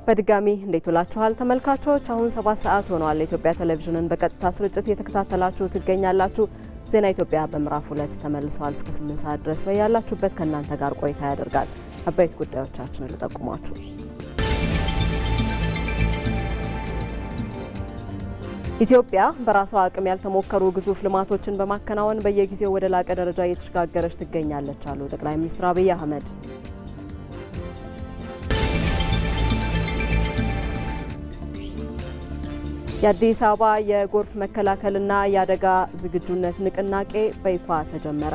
በድጋሚ እንዴት ውላችኋል ተመልካቾች? አሁን 7 ሰዓት ሆኗል። የኢትዮጵያ ቴሌቪዥንን በቀጥታ ስርጭት እየተከታተላችሁ ትገኛላችሁ። ዜና ኢትዮጵያ በምዕራፍ 2 ተመልሷል። እስከ 8 ሰዓት ድረስ በያላችሁበት ከእናንተ ጋር ቆይታ ያደርጋል። አበይት ጉዳዮቻችንን ልጠቁማችሁ። ኢትዮጵያ በራሷ አቅም ያልተሞከሩ ግዙፍ ልማቶችን በማከናወን በየጊዜው ወደ ላቀ ደረጃ እየተሸጋገረች ትገኛለች አሉ ጠቅላይ ሚኒስትር አብይ አህመድ። የአዲስ አበባ የጎርፍ መከላከልና የአደጋ ዝግጁነት ንቅናቄ በይፋ ተጀመረ።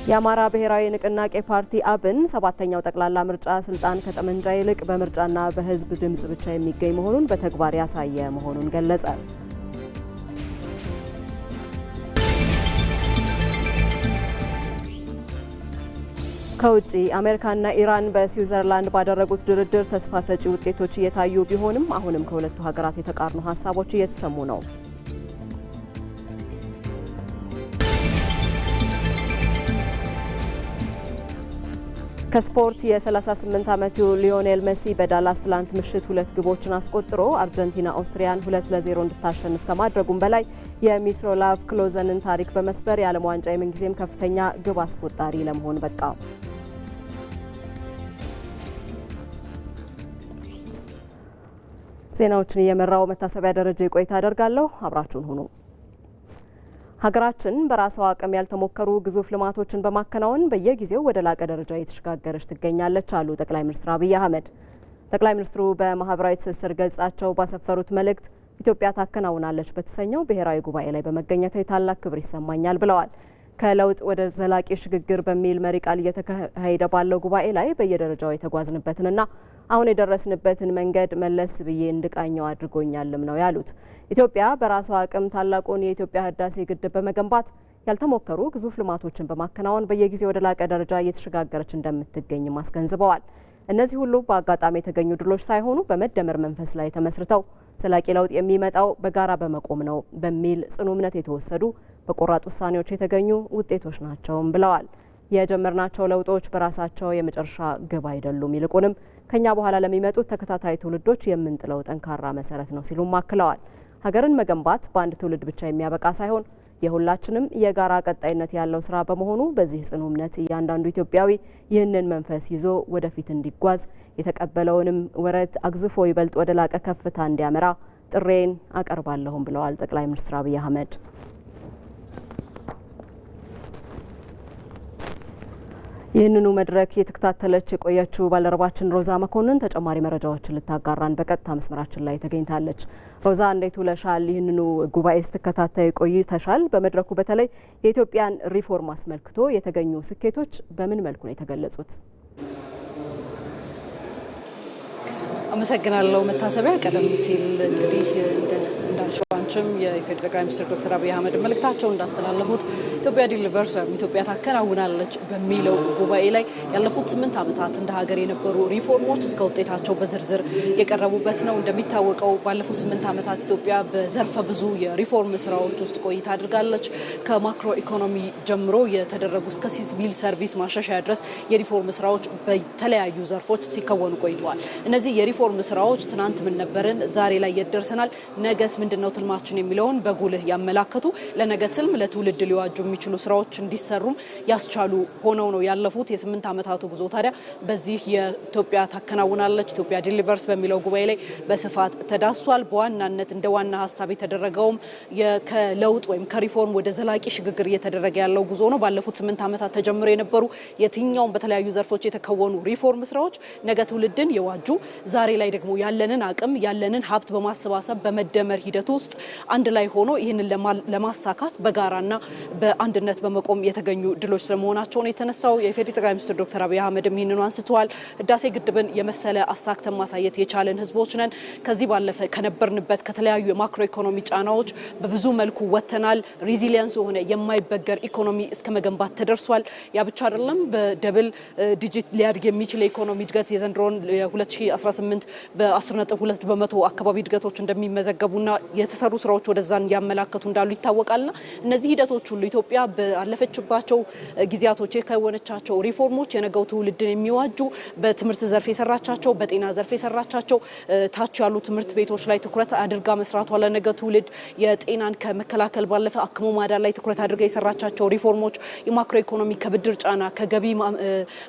የአማራ ብሔራዊ ንቅናቄ ፓርቲ አብን 7ኛው ጠቅላላ ምርጫ ስልጣን ከጠመንጃ ይልቅ በምርጫና በሕዝብ ድምጽ ብቻ የሚገኝ መሆኑን በተግባር ያሳየ መሆኑን ገለጸ። ከውጪ አሜሪካና ኢራን በስዊዘርላንድ ባደረጉት ድርድር ተስፋ ሰጪ ውጤቶች እየታዩ ቢሆንም አሁንም ከሁለቱ ሀገራት የተቃርኑ ሀሳቦች እየተሰሙ ነው። ከስፖርት የ38 ዓመቱ ሊዮኔል ሜሲ በዳላስ ትላንት ምሽት 2 ግቦችን አስቆጥሮ አርጀንቲና ኦስትሪያን 2-0 እንድታሸንፍ ከማድረጉም በላይ የሚስሮላቭ ክሎዘንን ታሪክ በመስበር የዓለም ዋንጫ የምንጊዜም ከፍተኛ ግብ አስቆጣሪ ለመሆን በቃ። ዜናዎችን እየመራው መታሰቢያ ደረጃ ቆይታ አደርጋለሁ። አብራችሁን ሁኑ። ሀገራችን በራሷ አቅም ያልተሞከሩ ግዙፍ ልማቶችን በማከናወን በየጊዜው ወደ ላቀ ደረጃ እየተሸጋገረች ትገኛለች አሉ ጠቅላይ ሚኒስትር አብይ አህመድ። ጠቅላይ ሚኒስትሩ በማህበራዊ ትስስር ገጻቸው ባሰፈሩት መልእክት ኢትዮጵያ ታከናውናለች በተሰኘው ብሔራዊ ጉባኤ ላይ በመገኘት የታላቅ ክብር ይሰማኛል ብለዋል። ከለውጥ ወደ ዘላቂ ሽግግር በሚል መሪ ቃል እየተካሄደ ባለው ጉባኤ ላይ በየደረጃው የተጓዝንበትንና አሁን የደረስንበትን መንገድ መለስ ብዬ እንድቃኘው አድርጎኛልም ነው ያሉት። ኢትዮጵያ በራሷ አቅም ታላቁን የኢትዮጵያ ህዳሴ ግድብ በመገንባት ያልተሞከሩ ግዙፍ ልማቶችን በማከናወን በየጊዜው ወደ ላቀ ደረጃ እየተሸጋገረች እንደምትገኝም አስገንዝበዋል። እነዚህ ሁሉ በአጋጣሚ የተገኙ ድሎች ሳይሆኑ በመደመር መንፈስ ላይ ተመስርተው ዘላቂ ለውጥ የሚመጣው በጋራ በመቆም ነው በሚል ጽኑ እምነት የተወሰዱ በቆራጥ ውሳኔዎች የተገኙ ውጤቶች ናቸውም ብለዋል። የጀመርናቸው ለውጦች በራሳቸው የመጨረሻ ግብ አይደሉም፣ ይልቁንም ከኛ በኋላ ለሚመጡት ተከታታይ ትውልዶች የምንጥለው ጠንካራ መሰረት ነው ሲሉም አክለዋል። ሀገርን መገንባት በአንድ ትውልድ ብቻ የሚያበቃ ሳይሆን የሁላችንም የጋራ ቀጣይነት ያለው ስራ በመሆኑ በዚህ ጽኑ እምነት እያንዳንዱ ኢትዮጵያዊ ይህንን መንፈስ ይዞ ወደፊት እንዲጓዝ የተቀበለውንም ወረት አግዝፎ ይበልጥ ወደ ላቀ ከፍታ እንዲያመራ ጥሬን አቀርባለሁም ብለዋል ጠቅላይ ሚኒስትር አብይ አህመድ። ይህንኑ መድረክ የተከታተለች የቆየችው ባልደረባችን ሮዛ መኮንን ተጨማሪ መረጃዎችን ልታጋራን በቀጥታ መስመራችን ላይ ተገኝታለች። ሮዛ እንዴት ውለሻል? ይህንኑ ጉባኤ ስትከታተይ ቆይተሻል። በመድረኩ በተለይ የኢትዮጵያን ሪፎርም አስመልክቶ የተገኙ ስኬቶች በምን መልኩ ነው የተገለጹት? አመሰግናለሁ መታሰቢያ። ቀደም ሲል እንግዲህ እንዳልሽው አንቺም የኢፌዴሪ ጠቅላይ ሚኒስትር ዶክተር አብይ አህመድ መልእክታቸውን እንዳስተላለፉት ኢትዮጵያ ዲሊቨርስ ወይም ኢትዮጵያ ታከናውናለች በሚለው ጉባኤ ላይ ያለፉት 8 ዓመታት እንደ ሀገር የነበሩ ሪፎርሞች እስከ ውጤታቸው በዝርዝር የቀረቡበት ነው። እንደሚታወቀው ባለፉት 8 ዓመታት ኢትዮጵያ በዘርፈ ብዙ የሪፎርም ስራዎች ውስጥ ቆይታ አድርጋለች። ከማክሮ ኢኮኖሚ ጀምሮ የተደረጉ እስከ ሲቪል ሰርቪስ ማሻሻያ ድረስ የሪፎርም ስራዎች በተለያዩ ዘርፎች ሲከወኑ ቆይተዋል። እነዚህ የሪፎርም ስራዎች ትናንት ምን ነበርን፣ ዛሬ ላይ የደርሰናል፣ ነገስ ምንድነው ትልማችን የሚለውን በጉልህ ያመላከቱ ለነገ ትልም ለትውልድ ሊዋጁ የሚችሉ ስራዎች እንዲሰሩም ያስቻሉ ሆነው ነው ያለፉት የ8 ዓመታቱ ጉዞ። ታዲያ በዚህ የኢትዮጵያ ታከናውናለች ኢትዮጵያ ዲሊቨርስ በሚለው ጉባኤ ላይ በስፋት ተዳሷል። በዋናነት እንደ ዋና ሀሳብ የተደረገውም ከለውጥ ወይም ከሪፎርም ወደ ዘላቂ ሽግግር እየተደረገ ያለው ጉዞ ነው። ባለፉት 8 ዓመታት ተጀምሮ የነበሩ የትኛውም በተለያዩ ዘርፎች የተከወኑ ሪፎርም ስራዎች ነገ ትውልድን የዋጁ ዛሬ ላይ ደግሞ ያለንን አቅም ያለንን ሀብት በማሰባሰብ በመደመር ሂደት ውስጥ አንድ ላይ ሆኖ ይህንን ለማሳካት በጋራና በአንድነት በመቆም የተገኙ ድሎች ስለመሆናቸው ነው የተነሳው። የኢፌዴሪ ጠቅላይ ሚኒስትር ዶክተር አብይ አህመድም ይህንኑ አንስተዋል። ህዳሴ ግድብን የመሰለ አሳክተን ማሳየት የቻለን ህዝቦች ነን። ከዚህ ባለፈ ከነበርንበት ከተለያዩ የማክሮ ኢኮኖሚ ጫናዎች በብዙ መልኩ ወጥተናል። ሬዚሊየንስ የሆነ የማይበገር ኢኮኖሚ እስከ መገንባት ተደርሷል። ያ ብቻ አይደለም፣ በደብል ዲጂት ሊያድግ የሚችል የኢኮኖሚ እድገት የዘንድሮን 2018 በ10.2 በመቶ አካባቢ እድገቶች እንደሚመዘገቡና የተሰሩ ስራዎች ወደዛን ያመላከቱ እንዳሉ ይታወቃልና እነዚህ ሂደቶች ሁሉ ኢትዮጵያ ኢትዮጵያ ባለፈችባቸው ጊዜያቶች የከወነቻቸው ሪፎርሞች የነገው ትውልድን የሚዋጁ በትምህርት ዘርፍ የሰራቻቸው በጤና ዘርፍ የሰራቻቸው ታች ያሉ ትምህርት ቤቶች ላይ ትኩረት አድርጋ መስራቷ ለነገ ትውልድ የጤናን ከመከላከል ባለፈ አክሞ ማዳን ላይ ትኩረት አድርጋ የሰራቻቸው ሪፎርሞች የማክሮ ኢኮኖሚ ከብድር ጫና ከገቢ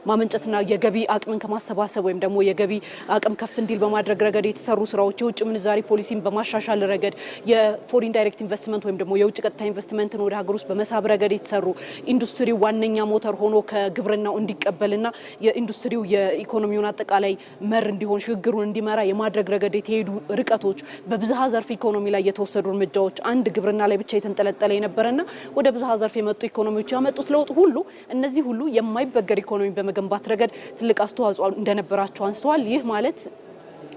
ማመንጨትና የገቢ አቅምን ከማሰባሰብ ወይም ደግሞ የገቢ አቅም ከፍ እንዲል በማድረግ ረገድ የተሰሩ ስራዎች የውጭ ምንዛሪ ፖሊሲን በማሻሻል ረገድ የፎሪን ዳይሬክት ኢንቨስትመንት ወይም ደግሞ የውጭ ቀጥታ ኢንቨስትመንትን ወደ ሀገር ውስጥ በመሳብ ረገድ የተሰሩ ኢንዱስትሪው ዋነኛ ሞተር ሆኖ ከግብርናው እንዲቀበልና የኢንዱስትሪው የኢኮኖሚውን አጠቃላይ መር እንዲሆን ሽግግሩን እንዲመራ የማድረግ ረገድ የተሄዱ ርቀቶች በብዝሃ ዘርፍ ኢኮኖሚ ላይ የተወሰዱ እርምጃዎች አንድ ግብርና ላይ ብቻ የተንጠለጠለ የነበረና ወደ ብዝሃ ዘርፍ የመጡ ኢኮኖሚዎች ያመጡት ለውጥ ሁሉ እነዚህ ሁሉ የማይበገር ኢኮኖሚ በመገንባት ረገድ ትልቅ አስተዋጽኦ እንደነበራቸው አንስተዋል። ይህ ማለት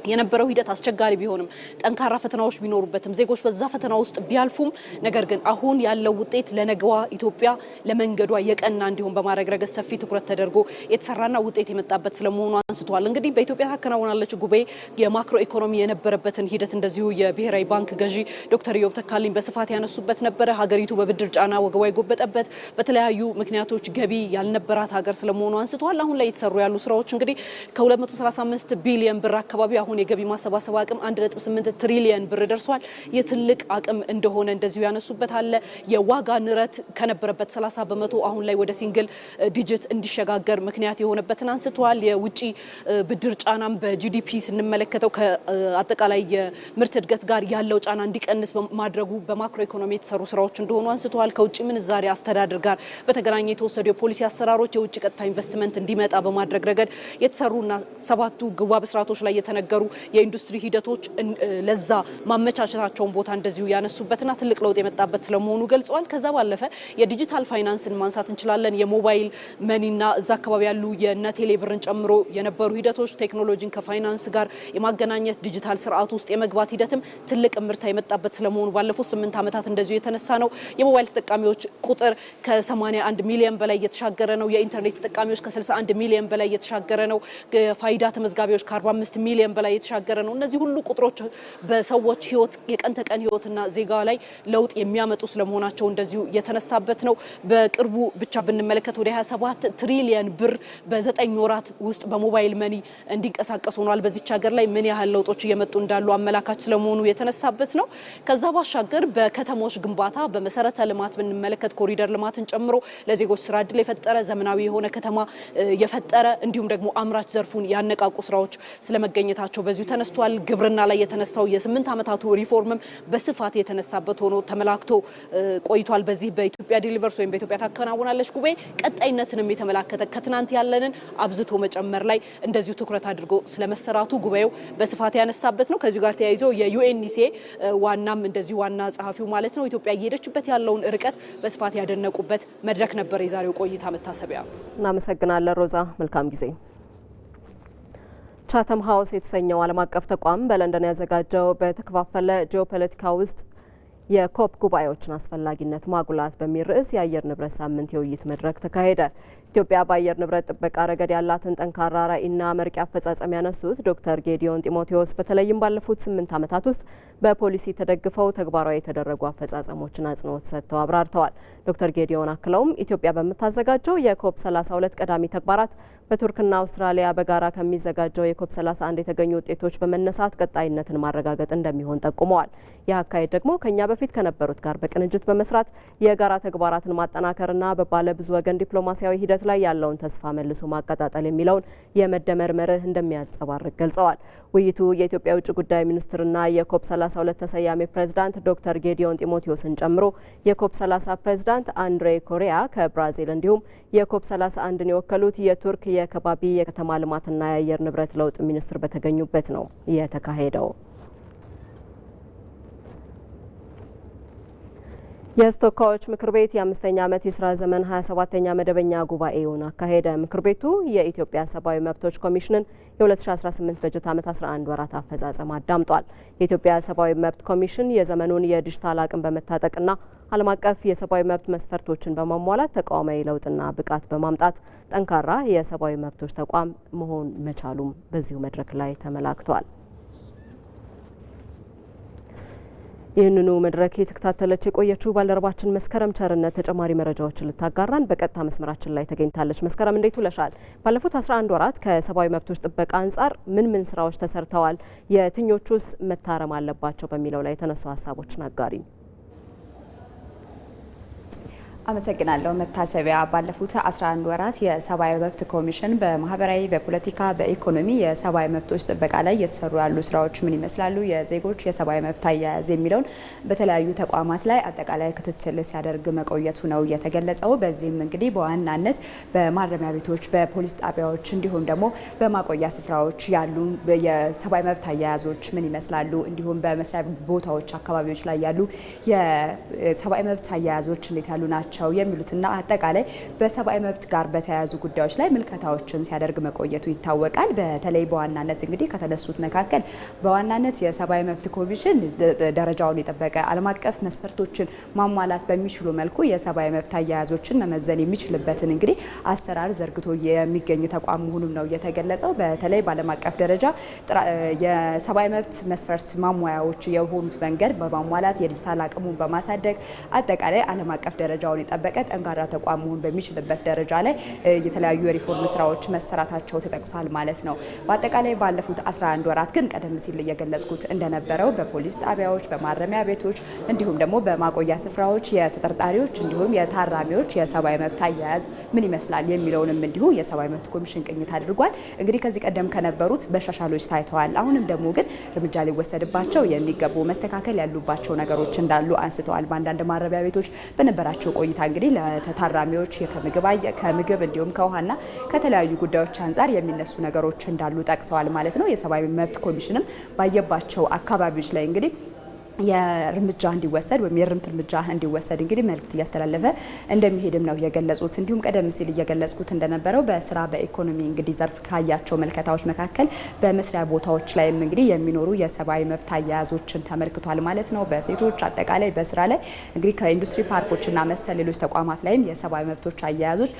የነበረው ሂደት አስቸጋሪ ቢሆንም ጠንካራ ፈተናዎች ቢኖሩበትም ዜጎች በዛ ፈተና ውስጥ ቢያልፉም ነገር ግን አሁን ያለው ውጤት ለነገዋ ኢትዮጵያ ለመንገዷ የቀና እንዲሆን በማድረግ ረገድ ሰፊ ትኩረት ተደርጎ የተሰራና ውጤት የመጣበት ስለመሆኑ አንስተዋል። እንግዲህ በኢትዮጵያ ታከናውናለች ጉባኤ የማክሮ ኢኮኖሚ የነበረበትን ሂደት እንደዚሁ የብሔራዊ ባንክ ገዢ ዶክተር ኢዮብ ተካልኝ በስፋት ያነሱበት ነበረ። ሀገሪቱ በብድር ጫና ወገቧ የጎበጠበት በተለያዩ ምክንያቶች ገቢ ያልነበራት ሀገር ስለመሆኑ አንስተዋል። አሁን ላይ የተሰሩ ያሉ ስራዎች እንግዲህ ከ235 ቢሊዮን ብር አካባቢ አሁን የገቢ ማሰባሰብ አቅም 1.8 ትሪሊየን ብር ደርሷል። የትልቅ አቅም እንደሆነ እንደዚሁ ያነሱበት አለ። የዋጋ ንረት ከነበረበት 30 በመቶ አሁን ላይ ወደ ሲንግል ዲጂት እንዲሸጋገር ምክንያት የሆነበትን አንስተዋል። የውጪ ብድር ጫናም በጂዲፒ ስንመለከተው ከአጠቃላይ የምርት እድገት ጋር ያለው ጫና እንዲቀንስ ማድረጉ በማክሮ ኢኮኖሚ የተሰሩ ስራዎች እንደሆኑ አንስተዋል። ከውጪ ምንዛሪ አስተዳደር ጋር በተገናኘ የተወሰዱ የፖሊሲ አሰራሮች የውጭ ቀጥታ ኢንቨስትመንት እንዲመጣ በማድረግ ረገድ የተሰሩና 7ቱ ግባ ብስራቶች ላይ የተነገሩ የኢንዱስትሪ ሂደቶች ለዛ ማመቻቸታቸውን ቦታ እንደዚሁ ያነሱበትና ትልቅ ለውጥ የመጣበት ስለመሆኑ ገልጸዋል። ከዛ ባለፈ የዲጂታል ፋይናንስን ማንሳት እንችላለን። የሞባይል መኒና እዛ አካባቢ ያሉ የነቴሌ ብርን ጨምሮ የነበሩ ሂደቶች ቴክኖሎጂን ከፋይናንስ ጋር የማገናኘት ዲጂታል ስርዓት ውስጥ የመግባት ሂደትም ትልቅ ምርታ የመጣበት ስለመሆኑ ባለፉት 8 ዓመታት እንደዚሁ የተነሳ ነው። የሞባይል ተጠቃሚዎች ቁጥር ከ81 ሚሊዮን በላይ የተሻገረ ነው። የኢንተርኔት ተጠቃሚዎች ከ61 ሚሊዮን በላይ የተሻገረ ነው። ፋይዳ ተመዝጋቢዎች ከ45 ሚሊዮን በላይ የተሻገረ ነው። እነዚህ ሁሉ ቁጥሮች በሰዎች ህይወት የቀን ተቀን ህይወትና ዜጋ ላይ ለውጥ የሚያመጡ ስለመሆናቸው እንደዚሁ የተነሳበት ነው። በቅርቡ ብቻ ብንመለከት ወደ 27 ትሪሊየን ብር በ9 ወራት ውስጥ በሞባይል መኒ እንዲንቀሳቀስ ሆኗል። በዚች ሀገር ላይ ምን ያህል ለውጦች እየመጡ እንዳሉ አመላካች ስለመሆኑ የተነሳበት ነው። ከዛ ባሻገር በከተሞች ግንባታ በመሰረተ ልማት ብንመለከት ኮሪደር ልማትን ጨምሮ ለዜጎች ስራ እድል የፈጠረ ዘመናዊ የሆነ ከተማ የፈጠረ እንዲሁም ደግሞ አምራች ዘርፉን ያነቃቁ ስራዎች ስለመገኘታቸው በዚሁ ተነስቷል። ግብርና ላይ የተነሳው የ8 ዓመታቱ ሪፎርምም በስፋት የተነሳበት ሆኖ ተመላክቶ ቆይቷል። በዚህ በኢትዮጵያ ዲሊቨርስ ወይም በኢትዮጵያ ታከናውናለች ጉባኤ ቀጣይነትንም የተመላከተ ከትናንት ያለንን አብዝቶ መጨመር ላይ እንደዚሁ ትኩረት አድርጎ ስለመሰራቱ ጉባኤው በስፋት ያነሳበት ነው። ከዚሁ ጋር ተያይዞ የዩኤንሲኤ ዋናም እንደዚሁ ዋና ጸሐፊው ማለት ነው ኢትዮጵያ እየሄደችበት ያለውን ርቀት በስፋት ያደነቁበት መድረክ ነበር የዛሬው ቆይታ መታሰቢያ። እናመሰግናለን ሮዛ፣ መልካም ጊዜ። ቻተም ሃውስ የተሰኘው ዓለም አቀፍ ተቋም በለንደን ያዘጋጀው በተከፋፈለ ጂኦፖለቲካ ውስጥ የኮፕ ጉባኤዎችን አስፈላጊነት ማጉላት በሚል ርዕስ የአየር ንብረት ሳምንት የውይይት መድረክ ተካሄደ። ኢትዮጵያ በአየር ንብረት ጥበቃ ረገድ ያላትን ጠንካራ ራዕይና መርቂ አፈጻጸም ያነሱት ዶክተር ጌዲዮን ጢሞቴዎስ በተለይም ባለፉት 8 ዓመታት ውስጥ በፖሊሲ ተደግፈው ተግባራዊ የተደረጉ አፈጻጸሞችን አጽንኦት ሰጥተው አብራርተዋል። ዶክተር ጌዲዮን አክለውም ኢትዮጵያ በምታዘጋጀው የኮፕ 32 ቀዳሚ ተግባራት በቱርክና አውስትራሊያ በጋራ ከሚዘጋጀው የኮፕ 31 የተገኙ ውጤቶች በመነሳት ቀጣይነትን ማረጋገጥ እንደሚሆን ጠቁመዋል። ይህ አካሄድ ደግሞ ከኛ በፊት ከነበሩት ጋር በቅንጅት በመስራት የጋራ ተግባራትን ማጠናከርና በባለ ብዙ ወገን ዲፕሎማሲያዊ ሂደት ላይ ያለውን ተስፋ መልሶ ማቀጣጠል የሚለውን የመደመር መርህ እንደሚያንጸባርቅ ገልጸዋል። ውይይቱ የኢትዮጵያ ውጭ ጉዳይ ሚኒስትርና የኮፕ 32 ተሰያሚ ፕሬዝዳንት ዶክተር ጌዲዮን ጢሞቴዎስን ጨምሮ የኮፕ 30 ፕሬዝዳንት አንድሬ ኮሪያ ከብራዚል እንዲሁም የኮፕ 31ን የወከሉት የቱርክ የከባቢ የከተማ ልማትና የአየር ንብረት ለውጥ ሚኒስትር በተገኙበት ነው የተካሄደው። የሕዝብ ተወካዮች ምክር ቤት የ5ኛ ዓመት የስራ ዘመን 27ኛ መደበኛ ጉባኤውን አካሄደ። ምክር ቤቱ የኢትዮጵያ ሰብአዊ መብቶች ኮሚሽንን የ2018 በጀት ዓመት 11 ወራት አፈጻጸም አዳምጧል። የኢትዮጵያ ሰብአዊ መብት ኮሚሽን የዘመኑን የዲጂታል አቅም በመታጠቅና ዓለም አቀፍ የሰብአዊ መብት መስፈርቶችን በማሟላት ተቋማዊ ለውጥና ብቃት በማምጣት ጠንካራ የሰብአዊ መብቶች ተቋም መሆን መቻሉም በዚሁ መድረክ ላይ ተመላክቷል። ይህንኑ መድረክ የተከታተለች የቆየችው ባልደረባችን መስከረም ቸርነት ተጨማሪ መረጃዎችን ልታጋራን በቀጥታ መስመራችን ላይ ተገኝታለች። መስከረም እንዴት ውለሻል? ባለፉት 11 ወራት ከሰብአዊ መብቶች ጥበቃ አንጻር ምን ስራዎች ተሰርተዋል? የትኞቹስ መታረም አለባቸው በሚለው ላይ የተነሱ ሀሳቦችን አጋሪ። አመሰግናለሁ መታሰቢያ። ባለፉት 11 ወራት የሰብአዊ መብት ኮሚሽን በማህበራዊ፣ በፖለቲካ፣ በኢኮኖሚ የሰብአዊ መብቶች ጥበቃ ላይ የተሰሩ ያሉ ስራዎች ምን ይመስላሉ፣ የዜጎች የሰብአዊ መብት አያያዝ የሚለውን በተለያዩ ተቋማት ላይ አጠቃላይ ክትትል ሲያደርግ መቆየቱ ነው የተገለጸው። በዚህም እንግዲህ በዋናነት በማረሚያ ቤቶች፣ በፖሊስ ጣቢያዎች እንዲሁም ደግሞ በማቆያ ስፍራዎች ያሉ የሰብአዊ መብት አያያዞች ምን ይመስላሉ፣ እንዲሁም በመስሪያ ቦታዎች አካባቢዎች ላይ ያሉ የሰብአዊ መብት አያያዞች እንዴት ያሉ ናቸው የሚሉትና አጠቃላይ በሰብአዊ መብት ጋር በተያያዙ ጉዳዮች ላይ ምልከታዎችን ሲያደርግ መቆየቱ ይታወቃል። በተለይ በዋናነት እንግዲህ ከተነሱት መካከል በዋናነት የሰብአዊ መብት ኮሚሽን ደረጃውን የጠበቀ ዓለም አቀፍ መስፈርቶችን ማሟላት በሚችሉ መልኩ የሰብአዊ መብት አያያዞችን መመዘን የሚችልበትን እንግዲህ አሰራር ዘርግቶ የሚገኝ ተቋም መሆኑን ነው የተገለጸው። በተለይ በዓለም አቀፍ ደረጃ የሰብአዊ መብት መስፈርት ማሟያዎች የሆኑት መንገድ በማሟላት የዲጂታል አቅሙን በማሳደግ አጠቃላይ ዓለም አቀፍ ደረጃውን የጠበቀ ጠንካራ ተቋም መሆን በሚችልበት ደረጃ ላይ የተለያዩ የሪፎርም ስራዎች መሰራታቸው ተጠቅሷል ማለት ነው። በአጠቃላይ ባለፉት 11 ወራት ግን ቀደም ሲል እየገለጽኩት እንደነበረው በፖሊስ ጣቢያዎች፣ በማረሚያ ቤቶች እንዲሁም ደግሞ በማቆያ ስፍራዎች የተጠርጣሪዎች እንዲሁም የታራሚዎች የሰብአዊ መብት አያያዝ ምን ይመስላል የሚለውንም እንዲሁ የሰብአዊ መብት ኮሚሽን ቅኝት አድርጓል። እንግዲህ ከዚህ ቀደም ከነበሩት መሻሻሎች ታይተዋል። አሁንም ደግሞ ግን እርምጃ ሊወሰድባቸው የሚገቡ መስተካከል ያሉባቸው ነገሮች እንዳሉ አንስተዋል። በአንዳንድ ማረሚያ ቤቶች በነበራቸው ቆይታ እንግዲህ ለታራሚዎች ከምግብ እንዲሁም ከውሃና ከተለያዩ ጉዳዮች አንጻር የሚነሱ ነገሮች እንዳሉ ጠቅሰዋል ማለት ነው። የሰብአዊ መብት ኮሚሽንም ባየባቸው አካባቢዎች ላይ እንግዲህ የእርምጃ እንዲወሰድ ወይም የእርምት እርምጃ እንዲወሰድ እንግዲህ መልእክት እያስተላለፈ እንደሚሄድም ነው የገለጹት። እንዲሁም ቀደም ሲል እየገለጽኩት እንደነበረው በስራ በኢኮኖሚ እንግዲህ ዘርፍ ካያቸው መልከታዎች መካከል በመስሪያ ቦታዎች ላይም እንግዲህ የሚኖሩ የሰብአዊ መብት አያያዞችን ተመልክቷል ማለት ነው። በሴቶች አጠቃላይ በስራ ላይ እንግዲህ ከኢንዱስትሪ ፓርኮችና መሰል ሌሎች ተቋማት ላይም የሰብአዊ መብቶች አያያዞች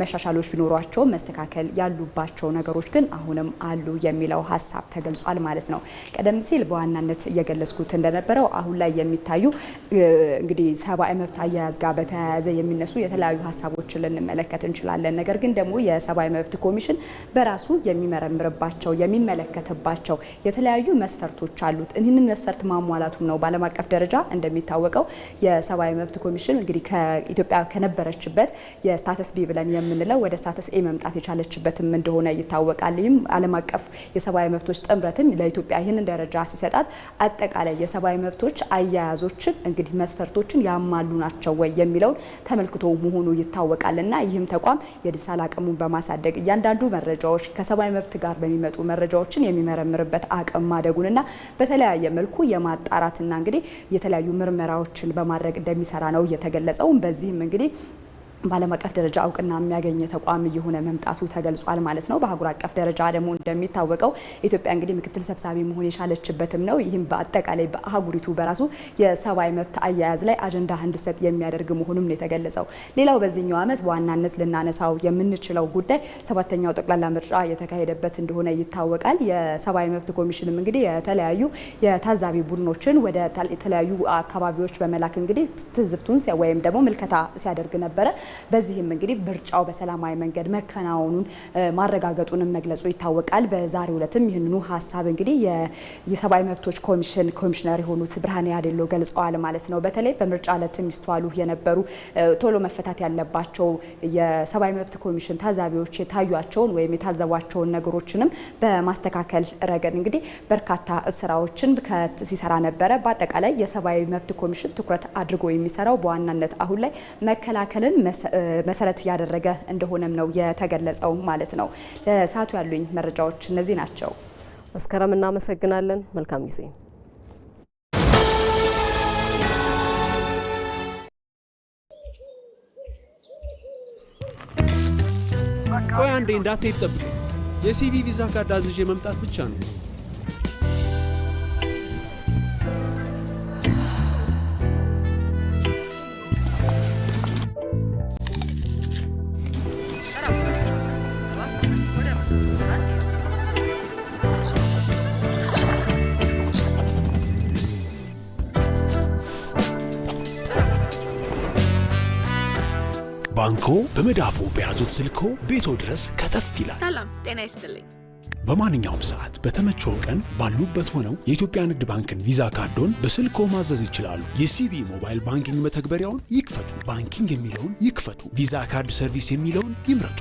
መሻሻሎች ቢኖሯቸው መስተካከል ያሉባቸው ነገሮች ግን አሁንም አሉ የሚለው ሀሳብ ተገልጿል ማለት ነው። ቀደም ሲል በዋናነት እየገለጽኩት እንደነበረው አሁን ላይ የሚታዩ እንግዲህ ሰብአዊ መብት አያያዝ ጋር በተያያዘ የሚነሱ የተለያዩ ሀሳቦችን ልንመለከት እንችላለን። ነገር ግን ደግሞ የሰብአዊ መብት ኮሚሽን በራሱ የሚመረምርባቸው የሚመለከትባቸው የተለያዩ መስፈርቶች አሉት። ይህንን መስፈርት ማሟላቱም ነው በዓለም አቀፍ ደረጃ እንደሚታወቀው የሰብአዊ መብት ኮሚሽን እንግዲህ ከኢትዮጵያ ከነበረችበት የስታተስ ቢ ብለን የምንለው ወደ ስታተስ ኤ መምጣት የቻለችበትም እንደሆነ ይታወቃል። ይህም ዓለም አቀፍ የሰብአዊ መብቶች ጥምረትም ለኢትዮጵያ ይህንን ደረጃ ሲሰጣት አጠቃላይ የሰብአዊ መብቶች አያያዞችን እንግዲህ መስፈርቶችን ያማሉ ናቸው ወይ የሚለውን ተመልክቶ መሆኑ ይታወቃልና ይህም ተቋም የዲጂታል አቅሙን በማሳደግ እያንዳንዱ መረጃዎች ከሰብአዊ መብት ጋር በሚመጡ መረጃዎችን የሚመረምርበት አቅም ማደጉንና በተለያየ መልኩ የማጣራትና እንግዲህ የተለያዩ ምርመራዎችን በማድረግ እንደሚሰራ ነው የተገለጸው። በዚህም እንግዲህ በዓለም አቀፍ ደረጃ እውቅና የሚያገኝ ተቋም እየሆነ መምጣቱ ተገልጿል ማለት ነው። በአህጉር አቀፍ ደረጃ ደግሞ እንደሚታወቀው ኢትዮጵያ እንግዲህ ምክትል ሰብሳቢ መሆን የቻለችበትም ነው። ይህም በአጠቃላይ በአህጉሪቱ በራሱ የሰብአዊ መብት አያያዝ ላይ አጀንዳ እንዲሰጥ የሚያደርግ መሆኑም ነው የተገለጸው። ሌላው በዚህኛው ዓመት በዋናነት ልናነሳው የምንችለው ጉዳይ 7ኛው ጠቅላላ ምርጫ የተካሄደበት እንደሆነ ይታወቃል። የሰብአዊ መብት ኮሚሽንም እንግዲህ የተለያዩ የታዛቢ ቡድኖችን ወደ የተለያዩ አካባቢዎች በመላክ እንግዲህ ትዝብቱን ወይም ደግሞ ምልከታ ሲያደርግ ነበረ። በዚህም እንግዲህ ምርጫው በሰላማዊ መንገድ መከናወኑን ማረጋገጡንም መግለጹ ይታወቃል። በዛሬው ዕለትም ይህንኑ ሀሳብ እንግዲህ የሰብአዊ መብቶች ኮሚሽነር የሆኑት ብርሃኔ አዴሎ ገልጸዋል ማለት ነው። በተለይ በምርጫ ዕለት የሚስተዋሉ የነበሩ ቶሎ መፈታት ያለባቸው የሰብአዊ መብት ኮሚሽን ታዛቢዎች የታዩቸውን ወይም የታዘቧቸውን ነገሮችንም በማስተካከል ረገድ እንግዲህ በርካታ ስራዎችን ሲሰራ ነበረ። በአጠቃላይ የሰብአዊ መብት ኮሚሽን ትኩረት አድርጎ የሚሰራው በዋናነት አሁን ላይ መከላከልን መሰረት ያደረገ እንደሆነም ነው የተገለጸው ማለት ነው። ለሰዓቱ ያሉኝ መረጃዎች እነዚህ ናቸው። መስከረም እናመሰግናለን። መልካም ጊዜ። ቆይ አንዴ እንዳትሄድ ጠብቀኝ። የሲቪ ቪዛ ካርድ አዝዤ መምጣት ብቻ ነው። ባንኮ በመዳፎ በያዙት ስልኮ ቤቶ ድረስ ከተፍ ይላል። ሰላም ጤና ይስጥልኝ። በማንኛውም ሰዓት በተመቸው ቀን ባሉበት ሆነው የኢትዮጵያ ንግድ ባንክን ቪዛ ካርዶን በስልኮ ማዘዝ ይችላሉ። የሲቢ ሞባይል ባንኪንግ መተግበሪያውን ይክፈቱ። ባንኪንግ የሚለውን ይክፈቱ። ቪዛ ካርድ ሰርቪስ የሚለውን ይምረጡ።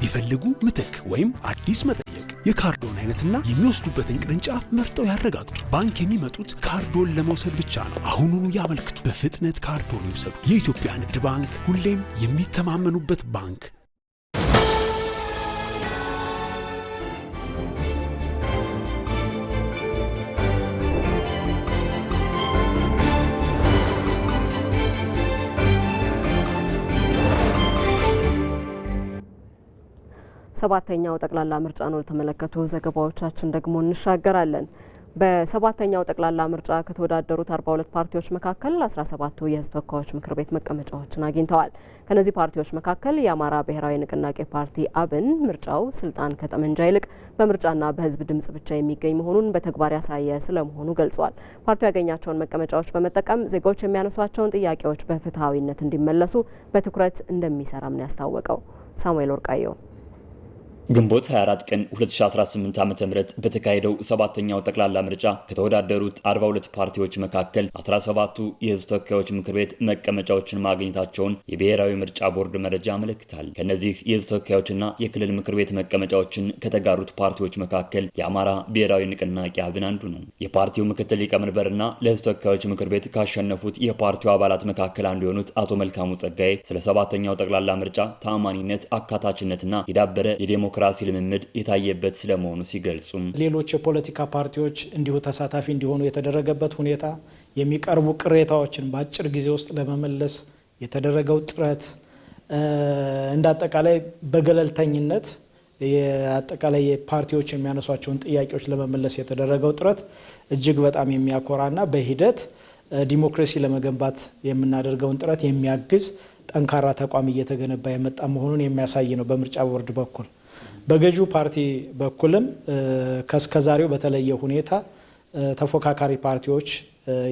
ይፈልጉ ምትክ ወይም አዲስ መጠየቅ፣ የካርዶን አይነትና የሚወስዱበትን ቅርንጫፍ መርጠው ያረጋግጡ። ባንክ የሚመጡት ካርዶን ለመውሰድ ብቻ ነው። አሁኑኑ ያመልክቱ። በፍጥነት ካርዶን ይውሰዱ። የኢትዮጵያ ንግድ ባንክ ሁሌም የሚተማመኑበት ባንክ። ሰባተኛው ጠቅላላ ምርጫ ነው ተመለከቱ ዘገባዎቻችን ደግሞ እንሻገራለን። በሰባተኛው ጠቅላላ ምርጫ ከተወዳደሩት 42 ፓርቲዎች መካከል 17ቱ የህዝብ ተወካዮች ምክር ቤት መቀመጫዎችን አግኝተዋል። ከነዚህ ፓርቲዎች መካከል የአማራ ብሔራዊ ንቅናቄ ፓርቲ አብን ምርጫው ስልጣን ከጠመንጃ ይልቅ በምርጫና በህዝብ ድምጽ ብቻ የሚገኝ መሆኑን በተግባር ያሳየ ስለመሆኑ ገልጿል። ፓርቲው ያገኛቸውን መቀመጫዎች በመጠቀም ዜጎች የሚያነሷቸውን ጥያቄዎች በፍትሐዊነት እንዲመለሱ በትኩረት እንደሚሰራም ነው ያስታወቀው። ሳሙኤል ወርቃየው ግንቦት 24 ቀን 2018 ዓ.ም በተካሄደው ሰባተኛው ጠቅላላ ምርጫ ከተወዳደሩት 42 ፓርቲዎች መካከል 17ቱ የህዝብ ተወካዮች ምክር ቤት መቀመጫዎችን ማግኘታቸውን የብሔራዊ ምርጫ ቦርድ መረጃ ያመለክታል። ከነዚህ የህዝብ ተወካዮችና የክልል ምክር ቤት መቀመጫዎችን ከተጋሩት ፓርቲዎች መካከል የአማራ ብሔራዊ ንቅናቄ አብን አንዱ ነው። የፓርቲው ምክትል ሊቀመንበርና ለህዝብ ተወካዮች ምክር ቤት ካሸነፉት የፓርቲው አባላት መካከል አንዱ የሆኑት አቶ መልካሙ ጸጋዬ ስለ ሰባተኛው ጠቅላላ ምርጫ ተአማኒነት፣ አካታችነትና የዳበረ የዴሞክራሲ ልምምድ የታየበት ስለመሆኑ ሲገልጹም ሌሎች የፖለቲካ ፓርቲዎች እንዲሁ ተሳታፊ እንዲሆኑ የተደረገበት ሁኔታ፣ የሚቀርቡ ቅሬታዎችን በአጭር ጊዜ ውስጥ ለመመለስ የተደረገው ጥረት፣ እንደ አጠቃላይ በገለልተኝነት የአጠቃላይ ፓርቲዎች የሚያነሷቸውን ጥያቄዎች ለመመለስ የተደረገው ጥረት እጅግ በጣም የሚያኮራና በሂደት ዲሞክራሲ ለመገንባት የምናደርገውን ጥረት የሚያግዝ ጠንካራ ተቋም እየተገነባ የመጣ መሆኑን የሚያሳይ ነው። በምርጫ ቦርድ በኩል በገዢው ፓርቲ በኩልም ከስከዛሬው በተለየ ሁኔታ ተፎካካሪ ፓርቲዎች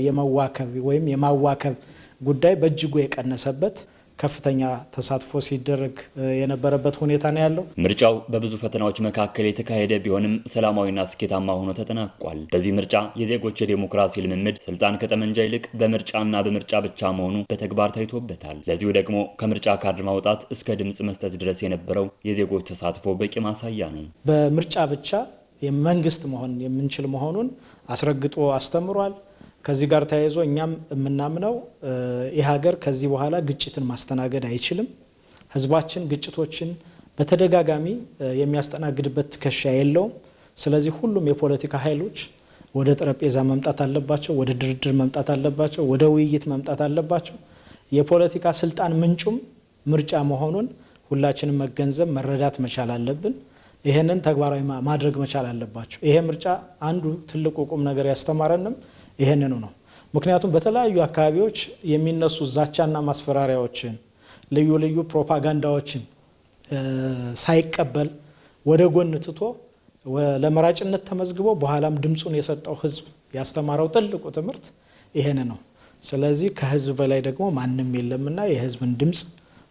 የመዋከብ ወይም የማዋከብ ጉዳይ በእጅጉ የቀነሰበት ከፍተኛ ተሳትፎ ሲደረግ የነበረበት ሁኔታ ነው ያለው። ምርጫው በብዙ ፈተናዎች መካከል የተካሄደ ቢሆንም ሰላማዊና ስኬታማ ሆኖ ተጠናቋል። በዚህ ምርጫ የዜጎች የዴሞክራሲ ልምምድ ስልጣን ከጠመንጃ ይልቅ በምርጫና በምርጫ ብቻ መሆኑ በተግባር ታይቶበታል። ለዚሁ ደግሞ ከምርጫ ካርድ ማውጣት እስከ ድምጽ መስጠት ድረስ የነበረው የዜጎች ተሳትፎ በቂ ማሳያ ነው። በምርጫ ብቻ የመንግስት መሆን የምንችል መሆኑን አስረግጦ አስተምሯል። ከዚህ ጋር ተያይዞ እኛም የምናምነው ይህ ሀገር ከዚህ በኋላ ግጭትን ማስተናገድ አይችልም። ህዝባችን ግጭቶችን በተደጋጋሚ የሚያስተናግድበት ትከሻ የለውም። ስለዚህ ሁሉም የፖለቲካ ኃይሎች ወደ ጠረጴዛ መምጣት አለባቸው፣ ወደ ድርድር መምጣት አለባቸው፣ ወደ ውይይት መምጣት አለባቸው። የፖለቲካ ስልጣን ምንጩም ምርጫ መሆኑን ሁላችንም መገንዘብ መረዳት መቻል አለብን። ይሄንን ተግባራዊ ማድረግ መቻል አለባቸው። ይሄ ምርጫ አንዱ ትልቁ ቁም ነገር ያስተማረንም ይሄንኑ ነው። ምክንያቱም በተለያዩ አካባቢዎች የሚነሱ ዛቻና ማስፈራሪያዎችን፣ ልዩ ልዩ ፕሮፓጋንዳዎችን ሳይቀበል ወደ ጎን ትቶ ለመራጭነት ተመዝግቦ በኋላም ድምጹን የሰጠው ህዝብ ያስተማረው ትልቁ ትምህርት ይሄን ነው። ስለዚህ ከህዝብ በላይ ደግሞ ማንም የለምና የህዝብን ድምጽ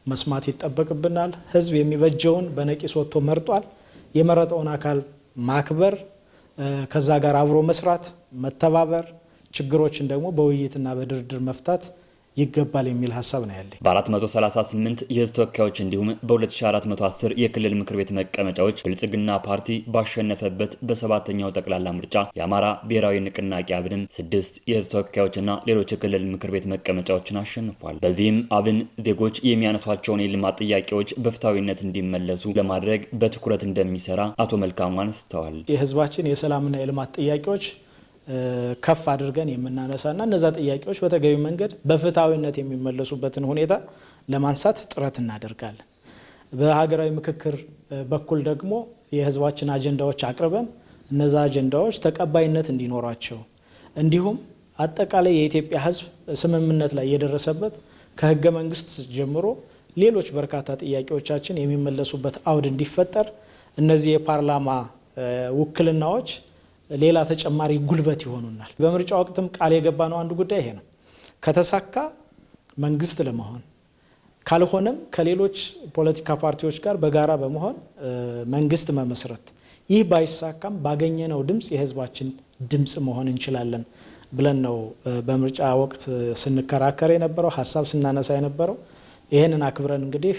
መስማት ይጠበቅብናል። ህዝብ የሚበጀውን በነቂስ ወጥቶ መርጧል። የመረጠውን አካል ማክበር፣ ከዛ ጋር አብሮ መስራት፣ መተባበር፣ ችግሮችን ደግሞ በውይይትና በድርድር መፍታት ይገባል የሚል ሀሳብ ነው ያለኝ። በ438 የህዝብ ተወካዮች እንዲሁም በ2410 የክልል ምክር ቤት መቀመጫዎች ብልጽግና ፓርቲ ባሸነፈበት በሰባተኛው ጠቅላላ ምርጫ የአማራ ብሔራዊ ንቅናቄ አብንም 6 የህዝብ ተወካዮችና ሌሎች የክልል ምክር ቤት መቀመጫዎችን አሸንፏል። በዚህም አብን ዜጎች የሚያነሷቸውን የልማት ጥያቄዎች በፍትሐዊነት እንዲመለሱ ለማድረግ በትኩረት እንደሚሰራ አቶ መልካሙ አንስተዋል። የህዝባችን የሰላምና የልማት ጥያቄዎች ከፍ አድርገን የምናነሳና እነዛ ጥያቄዎች በተገቢ መንገድ በፍትሐዊነት የሚመለሱበትን ሁኔታ ለማንሳት ጥረት እናደርጋለን። በሀገራዊ ምክክር በኩል ደግሞ የህዝባችን አጀንዳዎች አቅርበን እነዛ አጀንዳዎች ተቀባይነት እንዲኖራቸው እንዲሁም አጠቃላይ የኢትዮጵያ ህዝብ ስምምነት ላይ የደረሰበት ከህገ መንግስት ጀምሮ ሌሎች በርካታ ጥያቄዎቻችን የሚመለሱበት አውድ እንዲፈጠር እነዚህ የፓርላማ ውክልናዎች ሌላ ተጨማሪ ጉልበት ይሆኑናል። በምርጫ ወቅትም ቃል የገባነው አንዱ ጉዳይ ይሄ ነው። ከተሳካ መንግስት ለመሆን ካልሆነም ከሌሎች ፖለቲካ ፓርቲዎች ጋር በጋራ በመሆን መንግስት መመስረት፣ ይህ ባይሳካም ባገኘነው ድምፅ የህዝባችን ድምፅ መሆን እንችላለን ብለን ነው በምርጫ ወቅት ስንከራከር የነበረው፣ ሀሳብ ስናነሳ የነበረው። ይህንን አክብረን እንግዲህ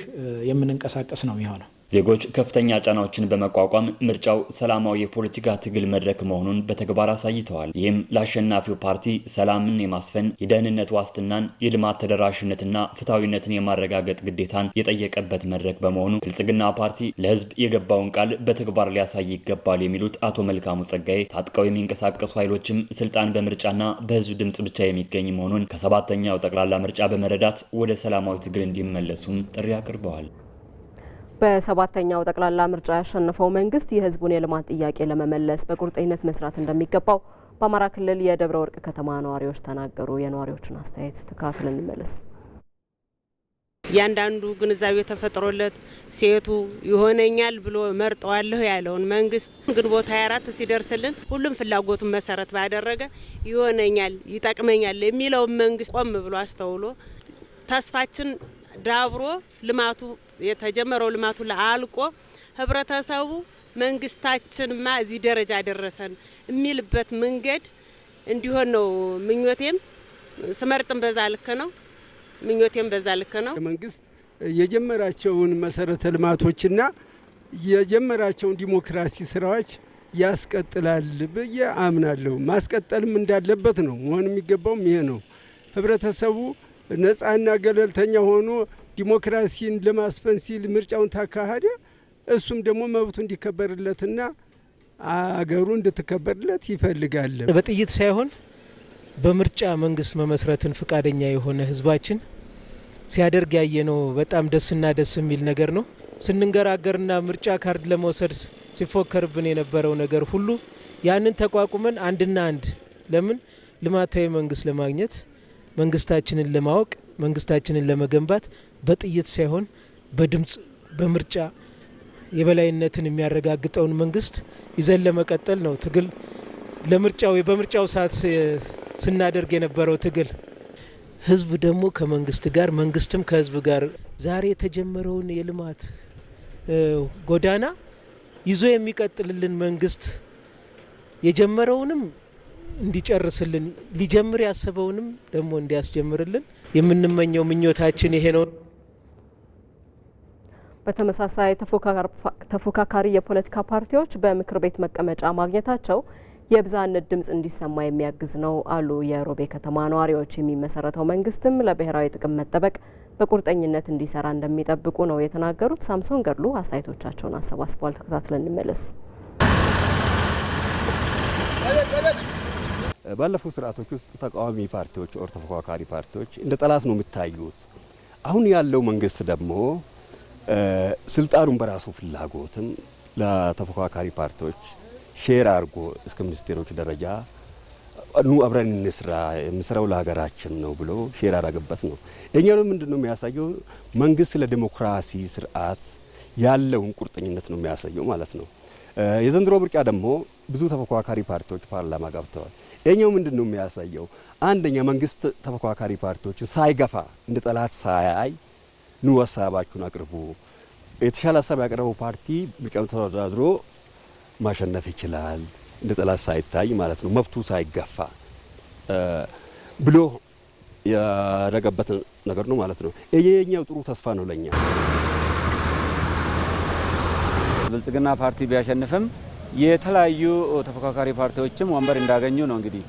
የምንንቀሳቀስ ነው የሚሆነው። ዜጎች ከፍተኛ ጫናዎችን በመቋቋም ምርጫው ሰላማዊ የፖለቲካ ትግል መድረክ መሆኑን በተግባር አሳይተዋል። ይህም ለአሸናፊው ፓርቲ ሰላምን የማስፈን የደህንነት ዋስትናን፣ የልማት ተደራሽነትና ፍትሐዊነትን የማረጋገጥ ግዴታን የጠየቀበት መድረክ በመሆኑ ብልጽግና ፓርቲ ለህዝብ የገባውን ቃል በተግባር ሊያሳይ ይገባል የሚሉት አቶ መልካሙ ጸጋዬ ታጥቀው የሚንቀሳቀሱ ኃይሎችም ስልጣን በምርጫና በህዝብ ድምጽ ብቻ የሚገኝ መሆኑን ከሰባተኛው ጠቅላላ ምርጫ በመረዳት ወደ ሰላማዊ ትግል እንዲመለሱም ጥሪ አቅርበዋል። በሰባተኛው ጠቅላላ ምርጫ ያሸነፈው መንግስት የህዝቡን የልማት ጥያቄ ለመመለስ በቁርጠኝነት መስራት እንደሚገባው በአማራ ክልል የደብረ ወርቅ ከተማ ነዋሪዎች ተናገሩ። የነዋሪዎችን አስተያየት ተካትለን እንመለስ። ያንዳንዱ ግንዛቤ ተፈጥሮለት ሴቱ ይሆነኛል ብሎ መርጠዋለሁ ያለውን መንግስት ግንቦት 24 ሲደርስልን ሁሉም ፍላጎቱን መሰረት ባደረገ ይሆነኛል ይጠቅመኛል የሚለው መንግስት ቆም ብሎ አስተውሎ ተስፋችን ዳብሮ ልማቱ የተጀመረው ልማቱ ለአልቆ ህብረተሰቡ መንግስታችንማ እዚህ ደረጃ ደረሰን የሚልበት መንገድ እንዲሆን ነው ምኞቴም። ስመርጥም በዛ ልክ ነው፣ ምኞቴም በዛ ልክ ነው። መንግስት የጀመራቸውን መሰረተ ልማቶችና የጀመራቸውን ዲሞክራሲ ስራዎች ያስቀጥላል ብዬ አምናለሁ። ማስቀጠልም እንዳለበት ነው መሆን የሚገባውም ይሄ ነው። ህብረተሰቡ ነፃና ገለልተኛ ሆኖ ዲሞክራሲን ለማስፈን ሲል ምርጫውን ታካሄደ እሱም ደግሞ መብቱ እንዲከበርለትና አገሩ እንድትከበርለት ይፈልጋል። በጥይት ሳይሆን በምርጫ መንግስት መመስረትን ፍቃደኛ የሆነ ህዝባችን ሲያደርግ ያየነው በጣም ደስ የሚል ነገር ነው። ስንንገራገርና ምርጫ ካርድ ለመውሰድ ሲፎከርብን የነበረው ነገር ሁሉ ያንን ተቋቁመን አንድና አንድ ለምን ልማታዊ መንግስት ለማግኘት መንግስታችንን ለማወቅ መንግስታችንን ለመገንባት በጥይት ሳይሆን በድምጽ በምርጫ የበላይነትን የሚያረጋግጠውን መንግስት ይዘን ለመቀጠል ነው ትግል ለምርጫው በምርጫው ሰዓት ስናደርግ የነበረው ትግል። ህዝብ ደግሞ ከመንግስት ጋር መንግስትም ከህዝብ ጋር ዛሬ የተጀመረውን የልማት ጎዳና ይዞ የሚቀጥልልን መንግስት የጀመረውንም እንዲጨርስልን ሊጀምር ያሰበውንም ደግሞ እንዲያስጀምርልን የምንመኘው ምኞታችን ይሄ ነው። በተመሳሳይ ተፎካካሪ የፖለቲካ ፓርቲዎች በምክር ቤት መቀመጫ ማግኘታቸው የብዝሃነት ድምጽ እንዲሰማ የሚያግዝ ነው አሉ የሮቤ ከተማ ነዋሪዎች። የሚመሰረተው መንግስትም ለብሔራዊ ጥቅም መጠበቅ በቁርጠኝነት እንዲሰራ እንደሚጠብቁ ነው የተናገሩት። ሳምሶን ገድሉ አስተያየቶቻቸውን አሰባስቧል። ተከታትለን እንመለስ። ባለፉት ስርዓቶች ውስጥ ተቃዋሚ ፓርቲዎች ኦር ተፎካካሪ ፓርቲዎች እንደ ጠላት ነው የሚታዩት። አሁን ያለው መንግስት ደግሞ ስልጣኑን በራሱ ፍላጎትም ለተፎካካሪ ፓርቲዎች ሼር አድርጎ እስከ ሚኒስቴሮች ደረጃ ኑ አብረን እንስራ የምስራው ለሀገራችን ነው ብሎ ሼር አደረገበት ነው። እኛው ምንድነው የሚያሳየው መንግስት ለዲሞክራሲ ስርዓት ያለውን ቁርጠኝነት ነው የሚያሳየው ማለት ነው። የዘንድሮ ምርጫ ደግሞ ብዙ ተፎካካሪ ፓርቲዎች ፓርላማ ገብተዋል። እኛው ምንድነው የሚያሳየው አንደኛ መንግስት ተፎካካሪ ፓርቲዎች ሳይገፋ እንደ ጠላት ሳያይ ኑ ሀሳባችሁን አቅርቡ፣ የተሻለ ሀሳብ ያቀረበው ፓርቲ ምርጫውን ተወዳድሮ ማሸነፍ ይችላል እንደ ጠላት ሳይታይ ማለት ነው፣ መብቱ ሳይገፋ ብሎ ያደረገበት ነገር ነው ማለት ነው። የኛው ጥሩ ተስፋ ነው ለኛ። ብልጽግና ፓርቲ ቢያሸንፍም የተለያዩ ተፎካካሪ ፓርቲዎችም ወንበር እንዳገኙ ነው እንግዲህ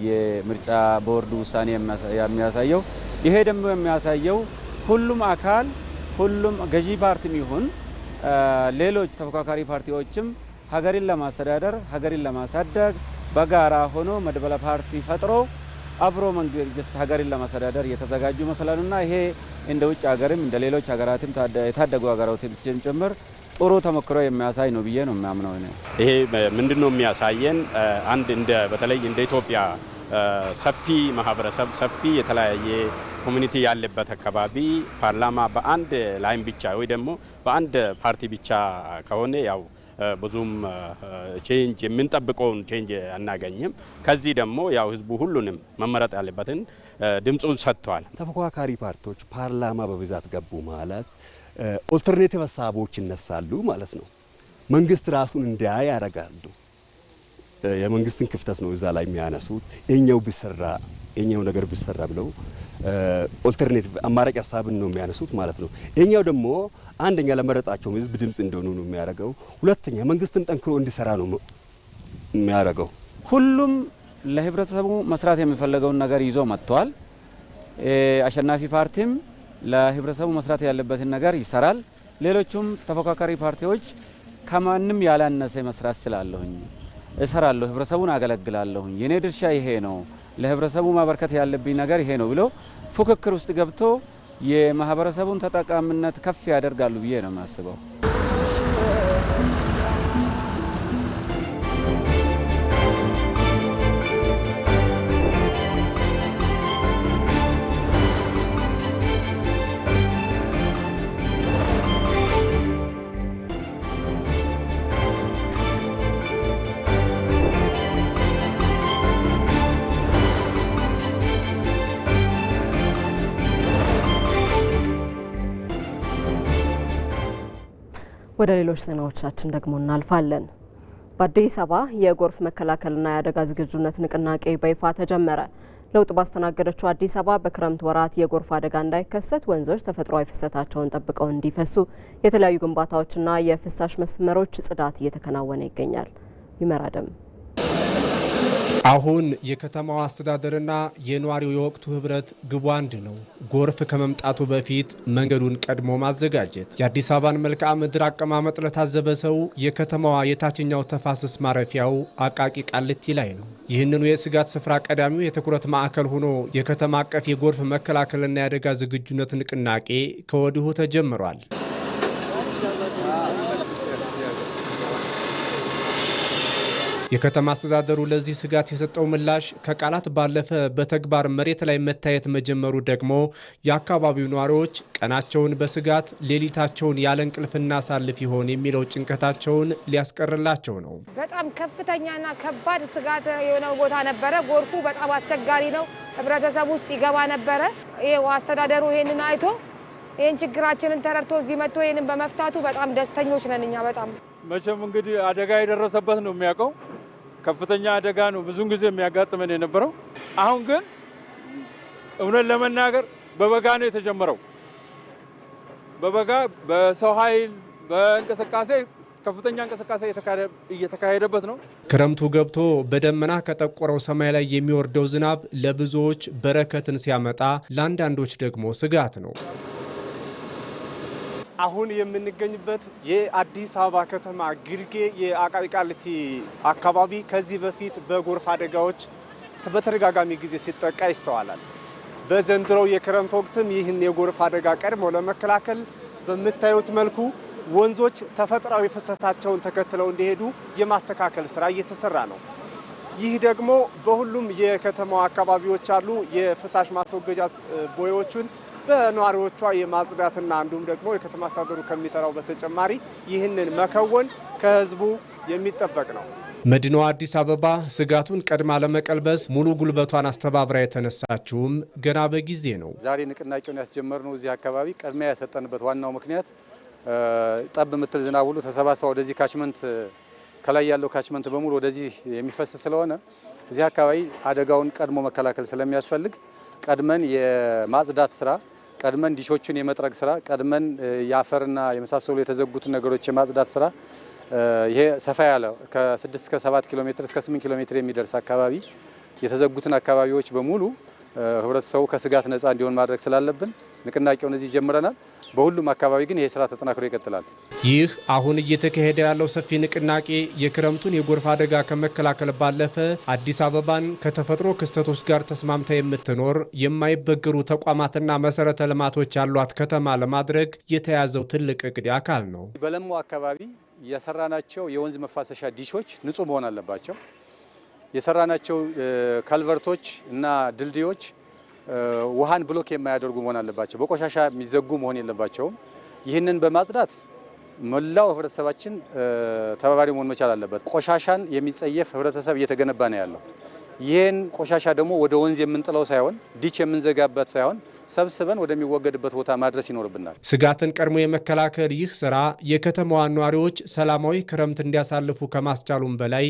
የምርጫ ቦርዱ ውሳኔ የሚያሳየው። ይሄ ደግሞ የሚያሳየው ሁሉም አካል ሁሉም ገዢ ፓርቲም ይሁን ሌሎች ተፎካካሪ ፓርቲዎችም ሀገርን ለማስተዳደር ሀገርን ለማሳደግ በጋራ ሆኖ መድበለ ፓርቲ ፈጥሮ አብሮ መንግስት ሀገርን ለማስተዳደር የተዘጋጁ መስላሉና ይሄ እንደ ውጭ ሀገርም እንደ ሌሎች ሀገራትም የታደጉ ሀገራትም ጭምር ጥሩ ተሞክሮ የሚያሳይ ነው ብዬ ነው የሚያምነው። ይሄ ምንድነው የሚያሳየን አንድ በተለይ እንደ ኢትዮጵያ ሰፊ ማህበረሰብ ሰፊ የተለያየ ኮሚኒቲ ያለበት አካባቢ ፓርላማ በአንድ ላይን ብቻ ወይ ደግሞ በአንድ ፓርቲ ብቻ ከሆነ ያው ብዙም ቼንጅ የምንጠብቀውን ቼንጅ አናገኝም። ከዚህ ደግሞ ያው ህዝቡ ሁሉንም መመረጥ ያለበትን ድምጹን ሰጥቷል። ተፎካካሪ ፓርቲዎች ፓርላማ በብዛት ገቡ ማለት ኦልተርኔቲቭ ሀሳቦች ይነሳሉ ማለት ነው። መንግስት ራሱን እንዳያይ ያደርጋሉ። የመንግስትን ክፍተት ነው እዛ ላይ የሚያነሱት። የኛው ነገር ቢሰራ ብለው ኦልተርኔቲቭ አማራጭ ሀሳብን ነው የሚያነሱት ማለት ነው። የኛው ደግሞ አንደኛ ለመረጣቸው ህዝብ ድምጽ እንደሆኑ ነው የሚያደርገው። ሁለተኛ መንግስትም ጠንክሮ እንዲሰራ ነው የሚያደርገው። ሁሉም ለህብረተሰቡ መስራት የሚፈልገውን ነገር ይዞ መጥቷል። አሸናፊ ፓርቲም ለህብረተሰቡ መስራት ያለበትን ነገር ይሰራል። ሌሎቹም ተፎካካሪ ፓርቲዎች ከማንም ያላነሰ መስራት ስላለሁኝ እሰራለሁ፣ ህብረተሰቡን አገለግላለሁኝ፣ የኔ ድርሻ ይሄ ነው፣ ለህብረተሰቡ ማበርከት ያለብኝ ነገር ይሄ ነው ብሎ ፉክክር ውስጥ ገብቶ የማህበረሰቡን ተጠቃሚነት ከፍ ያደርጋሉ ብዬ ነው የማስበው። ወደ ሌሎች ዜናዎቻችን ደግሞ እናልፋለን። በአዲስ አበባ የጎርፍ መከላከልና የአደጋ ዝግጁነት ንቅናቄ በይፋ ተጀመረ። ለውጥ ባስተናገደችው አዲስ አበባ በክረምት ወራት የጎርፍ አደጋ እንዳይከሰት ወንዞች ተፈጥሯዊ ፍሰታቸውን ጠብቀው እንዲፈሱ የተለያዩ ግንባታዎችና የፍሳሽ መስመሮች ጽዳት እየተከናወነ ይገኛል። ይመራደም አሁን የከተማው አስተዳደርና የነዋሪው የወቅቱ ህብረት ግቡ አንድ ነው። ጎርፍ ከመምጣቱ በፊት መንገዱን ቀድሞ ማዘጋጀት። የአዲስ አበባን መልክዓ ምድር አቀማመጥ ለታዘበ ሰው የከተማዋ የታችኛው ተፋሰስ ማረፊያው አቃቂ ቃሊቲ ላይ ነው። ይህንኑ የስጋት ስፍራ ቀዳሚው የትኩረት ማዕከል ሆኖ የከተማ አቀፍ የጎርፍ መከላከልና የአደጋ ዝግጁነት ንቅናቄ ከወዲሁ ተጀምሯል። የከተማ አስተዳደሩ ለዚህ ስጋት የሰጠው ምላሽ ከቃላት ባለፈ በተግባር መሬት ላይ መታየት መጀመሩ ደግሞ የአካባቢው ነዋሪዎች ቀናቸውን በስጋት ሌሊታቸውን ያለ እንቅልፍ እናሳልፍ ይሆን የሚለው ጭንቀታቸውን ሊያስቀርላቸው ነው። በጣም ከፍተኛና ከባድ ስጋት የሆነው ቦታ ነበረ። ጎርፉ በጣም አስቸጋሪ ነው። ህብረተሰብ ውስጥ ይገባ ነበረ። ይሄው አስተዳደሩ ይሄንን አይቶ ይሄን ችግራችንን ተረድቶ እዚህ መጥቶ ይሄንን በመፍታቱ በጣም ደስተኞች ነን። እኛ በጣም መቼም እንግዲህ አደጋ የደረሰበት ነው የሚያውቀው። ከፍተኛ አደጋ ነው ብዙውን ጊዜ የሚያጋጥመን የነበረው። አሁን ግን እውነት ለመናገር በበጋ ነው የተጀመረው። በበጋ በሰው ኃይል በእንቅስቃሴ ከፍተኛ እንቅስቃሴ እየተካሄደበት ነው። ክረምቱ ገብቶ በደመና ከጠቆረው ሰማይ ላይ የሚወርደው ዝናብ ለብዙዎች በረከትን ሲያመጣ፣ ለአንዳንዶች ደግሞ ስጋት ነው። አሁን የምንገኝበት የአዲስ አበባ ከተማ ግርጌ የአቃቂ ቃሊቲ አካባቢ ከዚህ በፊት በጎርፍ አደጋዎች በተደጋጋሚ ጊዜ ሲጠቃ ይስተዋላል። በዘንድሮው የክረምት ወቅትም ይህን የጎርፍ አደጋ ቀድሞ ለመከላከል በምታዩት መልኩ ወንዞች ተፈጥሯዊ ፍሰታቸውን ተከትለው እንዲሄዱ የማስተካከል ስራ እየተሰራ ነው። ይህ ደግሞ በሁሉም የከተማው አካባቢዎች ያሉ የፍሳሽ ማስወገጃ ቦዮቹን በነዋሪዎቿ የማጽዳትና እንዲሁም ደግሞ የከተማ አስተዳደሩ ከሚሰራው በተጨማሪ ይህንን መከወን ከህዝቡ የሚጠበቅ ነው። መዲናዋ አዲስ አበባ ስጋቱን ቀድማ ለመቀልበስ ሙሉ ጉልበቷን አስተባብራ የተነሳችውም ገና በጊዜ ነው። ዛሬ ንቅናቄውን ያስጀመርነው እዚህ አካባቢ ቀድሚያ ያሰጠንበት ዋናው ምክንያት ጠብ ምትል ዝናብ ሁሉ ተሰባስባ ወደዚህ ካችመንት ከላይ ያለው ካችመንት በሙሉ ወደዚህ የሚፈስ ስለሆነ እዚህ አካባቢ አደጋውን ቀድሞ መከላከል ስለሚያስፈልግ ቀድመን የማጽዳት ስራ፣ ቀድመን ዲሾችን የመጥረግ ስራ፣ ቀድመን የአፈርና የመሳሰሉ የተዘጉትን ነገሮች የማጽዳት ስራ ይሄ ሰፋ ያለ ከ6 እስከ 7 ኪሎ ሜትር እስከ 8 ኪሎ ሜትር የሚደርስ አካባቢ የተዘጉትን አካባቢዎች በሙሉ ህብረተሰቡ ከስጋት ነፃ እንዲሆን ማድረግ ስላለብን ንቅናቄውን እዚህ ጀምረናል። በሁሉም አካባቢ ግን ይሄ ስራ ተጠናክሮ ይቀጥላል። ይህ አሁን እየተካሄደ ያለው ሰፊ ንቅናቄ የክረምቱን የጎርፍ አደጋ ከመከላከል ባለፈ አዲስ አበባን ከተፈጥሮ ክስተቶች ጋር ተስማምታ የምትኖር የማይበገሩ ተቋማትና መሰረተ ልማቶች ያሏት ከተማ ለማድረግ የተያዘው ትልቅ እቅድ አካል ነው። በለሙ አካባቢ የሰራናቸው የወንዝ መፋሰሻ ዲሾች ንጹህ መሆን አለባቸው። የሰራናቸው ካልቨርቶች እና ድልድዮች ውሃን ብሎክ የማያደርጉ መሆን አለባቸው። በቆሻሻ የሚዘጉ መሆን የለባቸውም። ይህንን በማጽዳት መላው ህብረተሰባችን ተባባሪ መሆን መቻል አለበት። ቆሻሻን የሚጸየፍ ህብረተሰብ እየተገነባ ነው ያለው። ይህን ቆሻሻ ደግሞ ወደ ወንዝ የምንጥለው ሳይሆን ዲች የምንዘጋበት ሳይሆን ሰብስበን ወደሚወገድበት ቦታ ማድረስ ይኖርብናል። ስጋትን ቀድሞ የመከላከል ይህ ስራ የከተማዋ ነዋሪዎች ሰላማዊ ክረምት እንዲያሳልፉ ከማስቻሉም በላይ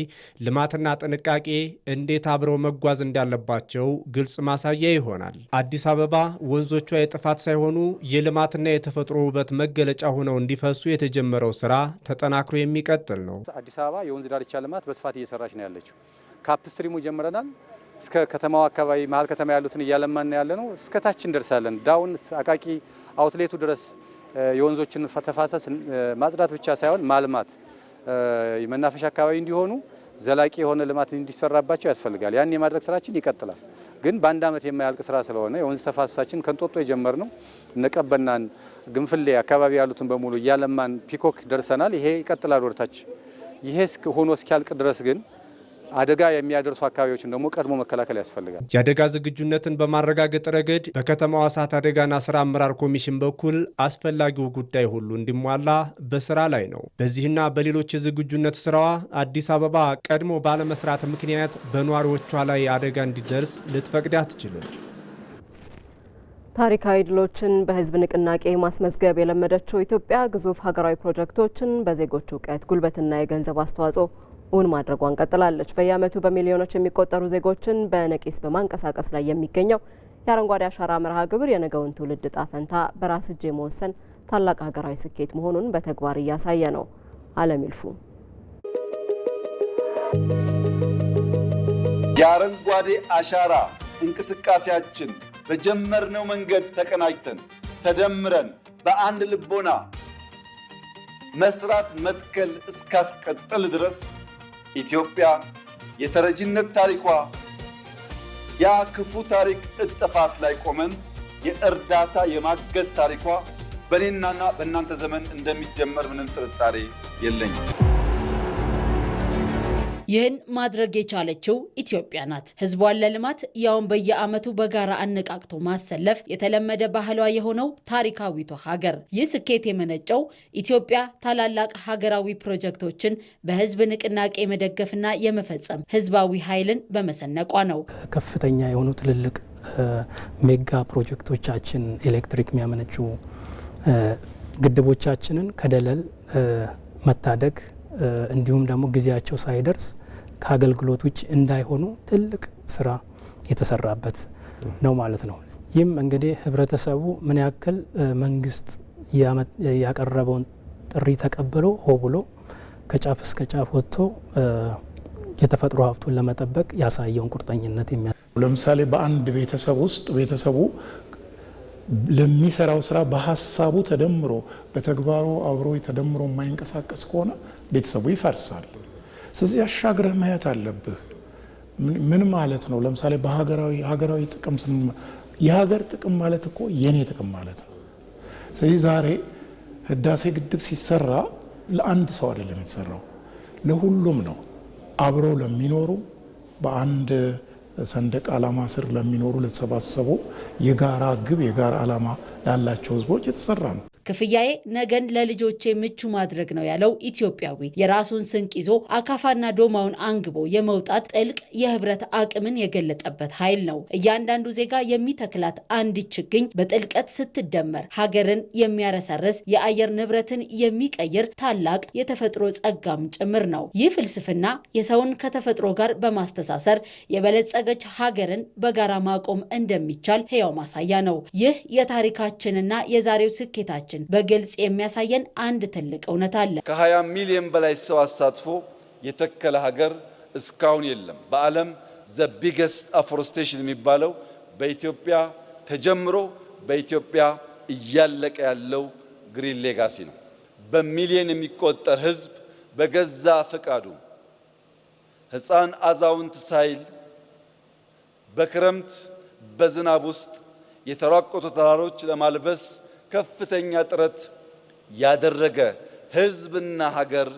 ልማትና ጥንቃቄ እንዴት አብረው መጓዝ እንዳለባቸው ግልጽ ማሳያ ይሆናል። አዲስ አበባ ወንዞቿ የጥፋት ሳይሆኑ የልማትና የተፈጥሮ ውበት መገለጫ ሆነው እንዲፈሱ የተጀመረው ስራ ተጠናክሮ የሚቀጥል ነው። አዲስ አበባ የወንዝ ዳርቻ ልማት በስፋት እየሰራች ነው ያለችው። ካፕስትሪሙ ጀምረናል። እስከ ከተማው አካባቢ መሀል ከተማ ያሉትን እያለማን ያለ ነው። እስከ ታች እንደርሳለን። ዳውን አቃቂ አውትሌቱ ድረስ የወንዞችን ተፋሰስ ማጽዳት ብቻ ሳይሆን ማልማት የመናፈሻ አካባቢ እንዲሆኑ ዘላቂ የሆነ ልማት እንዲሰራባቸው ያስፈልጋል። ያን የማድረግ ስራችን ይቀጥላል። ግን በአንድ ዓመት የማያልቅ ስራ ስለሆነ የወንዝ ተፋሰሳችን ከንጦጦ የጀመርነው ነቀበናን፣ ግንፍሌ አካባቢ ያሉትን በሙሉ እያለማን ፒኮክ ደርሰናል። ይሄ ይቀጥላል ወደታች። ይሄ ሆኖ እስኪያልቅ ድረስ ግን አደጋ የሚያደርሱ አካባቢዎችን ደግሞ ቀድሞ መከላከል ያስፈልጋል። የአደጋ ዝግጁነትን በማረጋገጥ ረገድ በከተማዋ እሳት አደጋና ስራ አመራር ኮሚሽን በኩል አስፈላጊው ጉዳይ ሁሉ እንዲሟላ በስራ ላይ ነው። በዚህና በሌሎች የዝግጁነት ስራዋ አዲስ አበባ ቀድሞ ባለመስራት ምክንያት በነዋሪዎቿ ላይ አደጋ እንዲደርስ ልትፈቅድ አትችልም። ታሪካዊ ድሎችን በህዝብ ንቅናቄ ማስመዝገብ የለመደችው ኢትዮጵያ ግዙፍ ሀገራዊ ፕሮጀክቶችን በዜጎች እውቀት፣ ጉልበትና የገንዘብ አስተዋጽኦ እውን ማድረጓን ቀጥላለች። በየዓመቱ በሚሊዮኖች የሚቆጠሩ ዜጎችን በነቂስ በማንቀሳቀስ ላይ የሚገኘው የአረንጓዴ አሻራ መርሃ ግብር የነገውን ትውልድ ዕጣ ፈንታ በራስ እጅ የመወሰን ታላቅ ሀገራዊ ስኬት መሆኑን በተግባር እያሳየ ነው። አለም ይልፉ የአረንጓዴ አሻራ እንቅስቃሴያችን በጀመርነው መንገድ ተቀናጅተን ተደምረን በአንድ ልቦና መስራት መትከል እስካስቀጥል ድረስ ኢትዮጵያ የተረጂነት ታሪኳ ያ ክፉ ታሪክ እጥፋት ላይ ቆመን የእርዳታ የማገዝ ታሪኳ በእኔናና በእናንተ ዘመን እንደሚጀመር ምንም ጥርጣሬ የለኝም። ይህን ማድረግ የቻለችው ኢትዮጵያ ናት። ህዝቧን ለልማት ያውን በየዓመቱ በጋራ አነቃቅቶ ማሰለፍ የተለመደ ባህሏ የሆነው ታሪካዊቷ ሀገር። ይህ ስኬት የመነጨው ኢትዮጵያ ታላላቅ ሀገራዊ ፕሮጀክቶችን በህዝብ ንቅናቄ መደገፍና የመፈጸም ህዝባዊ ኃይልን በመሰነቋ ነው። ከፍተኛ የሆኑ ትልልቅ ሜጋ ፕሮጀክቶቻችን ኤሌክትሪክ የሚያመነጩ ግድቦቻችንን ከደለል መታደግ እንዲሁም ደግሞ ጊዜያቸው ሳይደርስ ከአገልግሎት ውጭ እንዳይሆኑ ትልቅ ስራ የተሰራበት ነው ማለት ነው። ይህም እንግዲህ ህብረተሰቡ ምን ያክል መንግስት ያቀረበውን ጥሪ ተቀብሎ ሆ ብሎ ከጫፍ እስከ ጫፍ ወጥቶ የተፈጥሮ ሀብቱን ለመጠበቅ ያሳየውን ቁርጠኝነት ለምሳሌ በአንድ ቤተሰብ ውስጥ ቤተሰቡ ለሚሰራው ስራ በሀሳቡ ተደምሮ በተግባሩ አብሮ ተደምሮ የማይንቀሳቀስ ከሆነ ቤተሰቡ ይፈርሳል። ስለዚህ አሻግረህ ማየት አለብህ። ምን ማለት ነው? ለምሳሌ በሀገራዊ ጥቅም የሀገር ጥቅም ማለት እኮ የኔ ጥቅም ማለት ነው። ስለዚህ ዛሬ ህዳሴ ግድብ ሲሰራ ለአንድ ሰው አይደለም የተሰራው፣ ለሁሉም ነው። አብረው ለሚኖሩ በአንድ ሰንደቅ ዓላማ ስር ለሚኖሩ ለተሰባሰቡ የጋራ ግብ የጋራ ዓላማ ላላቸው ህዝቦች የተሰራ ነው። ክፍያዬ ነገን ለልጆቼ ምቹ ማድረግ ነው ያለው ኢትዮጵያዊ የራሱን ስንቅ ይዞ አካፋና ዶማውን አንግቦ የመውጣት ጥልቅ የህብረት አቅምን የገለጠበት ኃይል ነው። እያንዳንዱ ዜጋ የሚተክላት አንዲት ችግኝ በጥልቀት ስትደመር ሀገርን የሚያረሰርስ የአየር ንብረትን የሚቀይር ታላቅ የተፈጥሮ ጸጋም ጭምር ነው። ይህ ፍልስፍና የሰውን ከተፈጥሮ ጋር በማስተሳሰር የበለጸገች ሀገርን በጋራ ማቆም እንደሚቻል ሕያው ማሳያ ነው። ይህ የታሪካችንና የዛሬው ስኬታችን በግልጽ የሚያሳየን አንድ ትልቅ እውነት አለ። ከ20 ሚሊዮን በላይ ሰው አሳትፎ የተከለ ሀገር እስካሁን የለም። በዓለም ዘ ቢገስት አፎረስቴሽን የሚባለው በኢትዮጵያ ተጀምሮ በኢትዮጵያ እያለቀ ያለው ግሪን ሌጋሲ ነው። በሚሊዮን የሚቆጠር ህዝብ በገዛ ፈቃዱ ህፃን አዛውንት ሳይል በክረምት በዝናብ ውስጥ የተራቆቱ ተራሮች ለማልበስ ከፍተኛ ጥረት ያደረገ ህዝብና ሀገር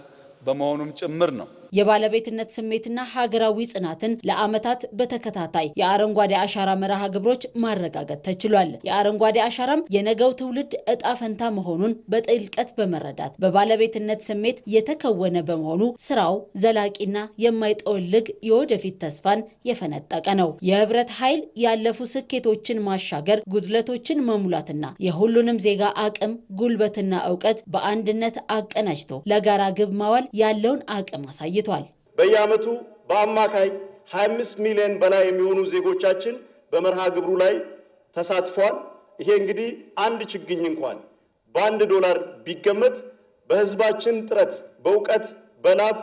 በመሆኑም ጭምር ነው። የባለቤትነት ስሜትና ሀገራዊ ጽናትን ለዓመታት በተከታታይ የአረንጓዴ አሻራ መርሃ ግብሮች ማረጋገጥ ተችሏል። የአረንጓዴ አሻራም የነገው ትውልድ እጣ ፈንታ መሆኑን በጥልቀት በመረዳት በባለቤትነት ስሜት የተከወነ በመሆኑ ስራው ዘላቂና የማይጠወልግ የወደፊት ተስፋን የፈነጠቀ ነው። የህብረት ኃይል ያለፉ ስኬቶችን ማሻገር፣ ጉድለቶችን መሙላትና የሁሉንም ዜጋ አቅም፣ ጉልበትና ዕውቀት በአንድነት አቀናጅቶ ለጋራ ግብ ማዋል ያለውን አቅም አሳይቷል። በየዓመቱ በአማካይ 25 ሚሊዮን በላይ የሚሆኑ ዜጎቻችን በመርሃ ግብሩ ላይ ተሳትፏል። ይሄ እንግዲህ አንድ ችግኝ እንኳን $1 ቢገመት በህዝባችን ጥረት፣ በእውቀት፣ በላብ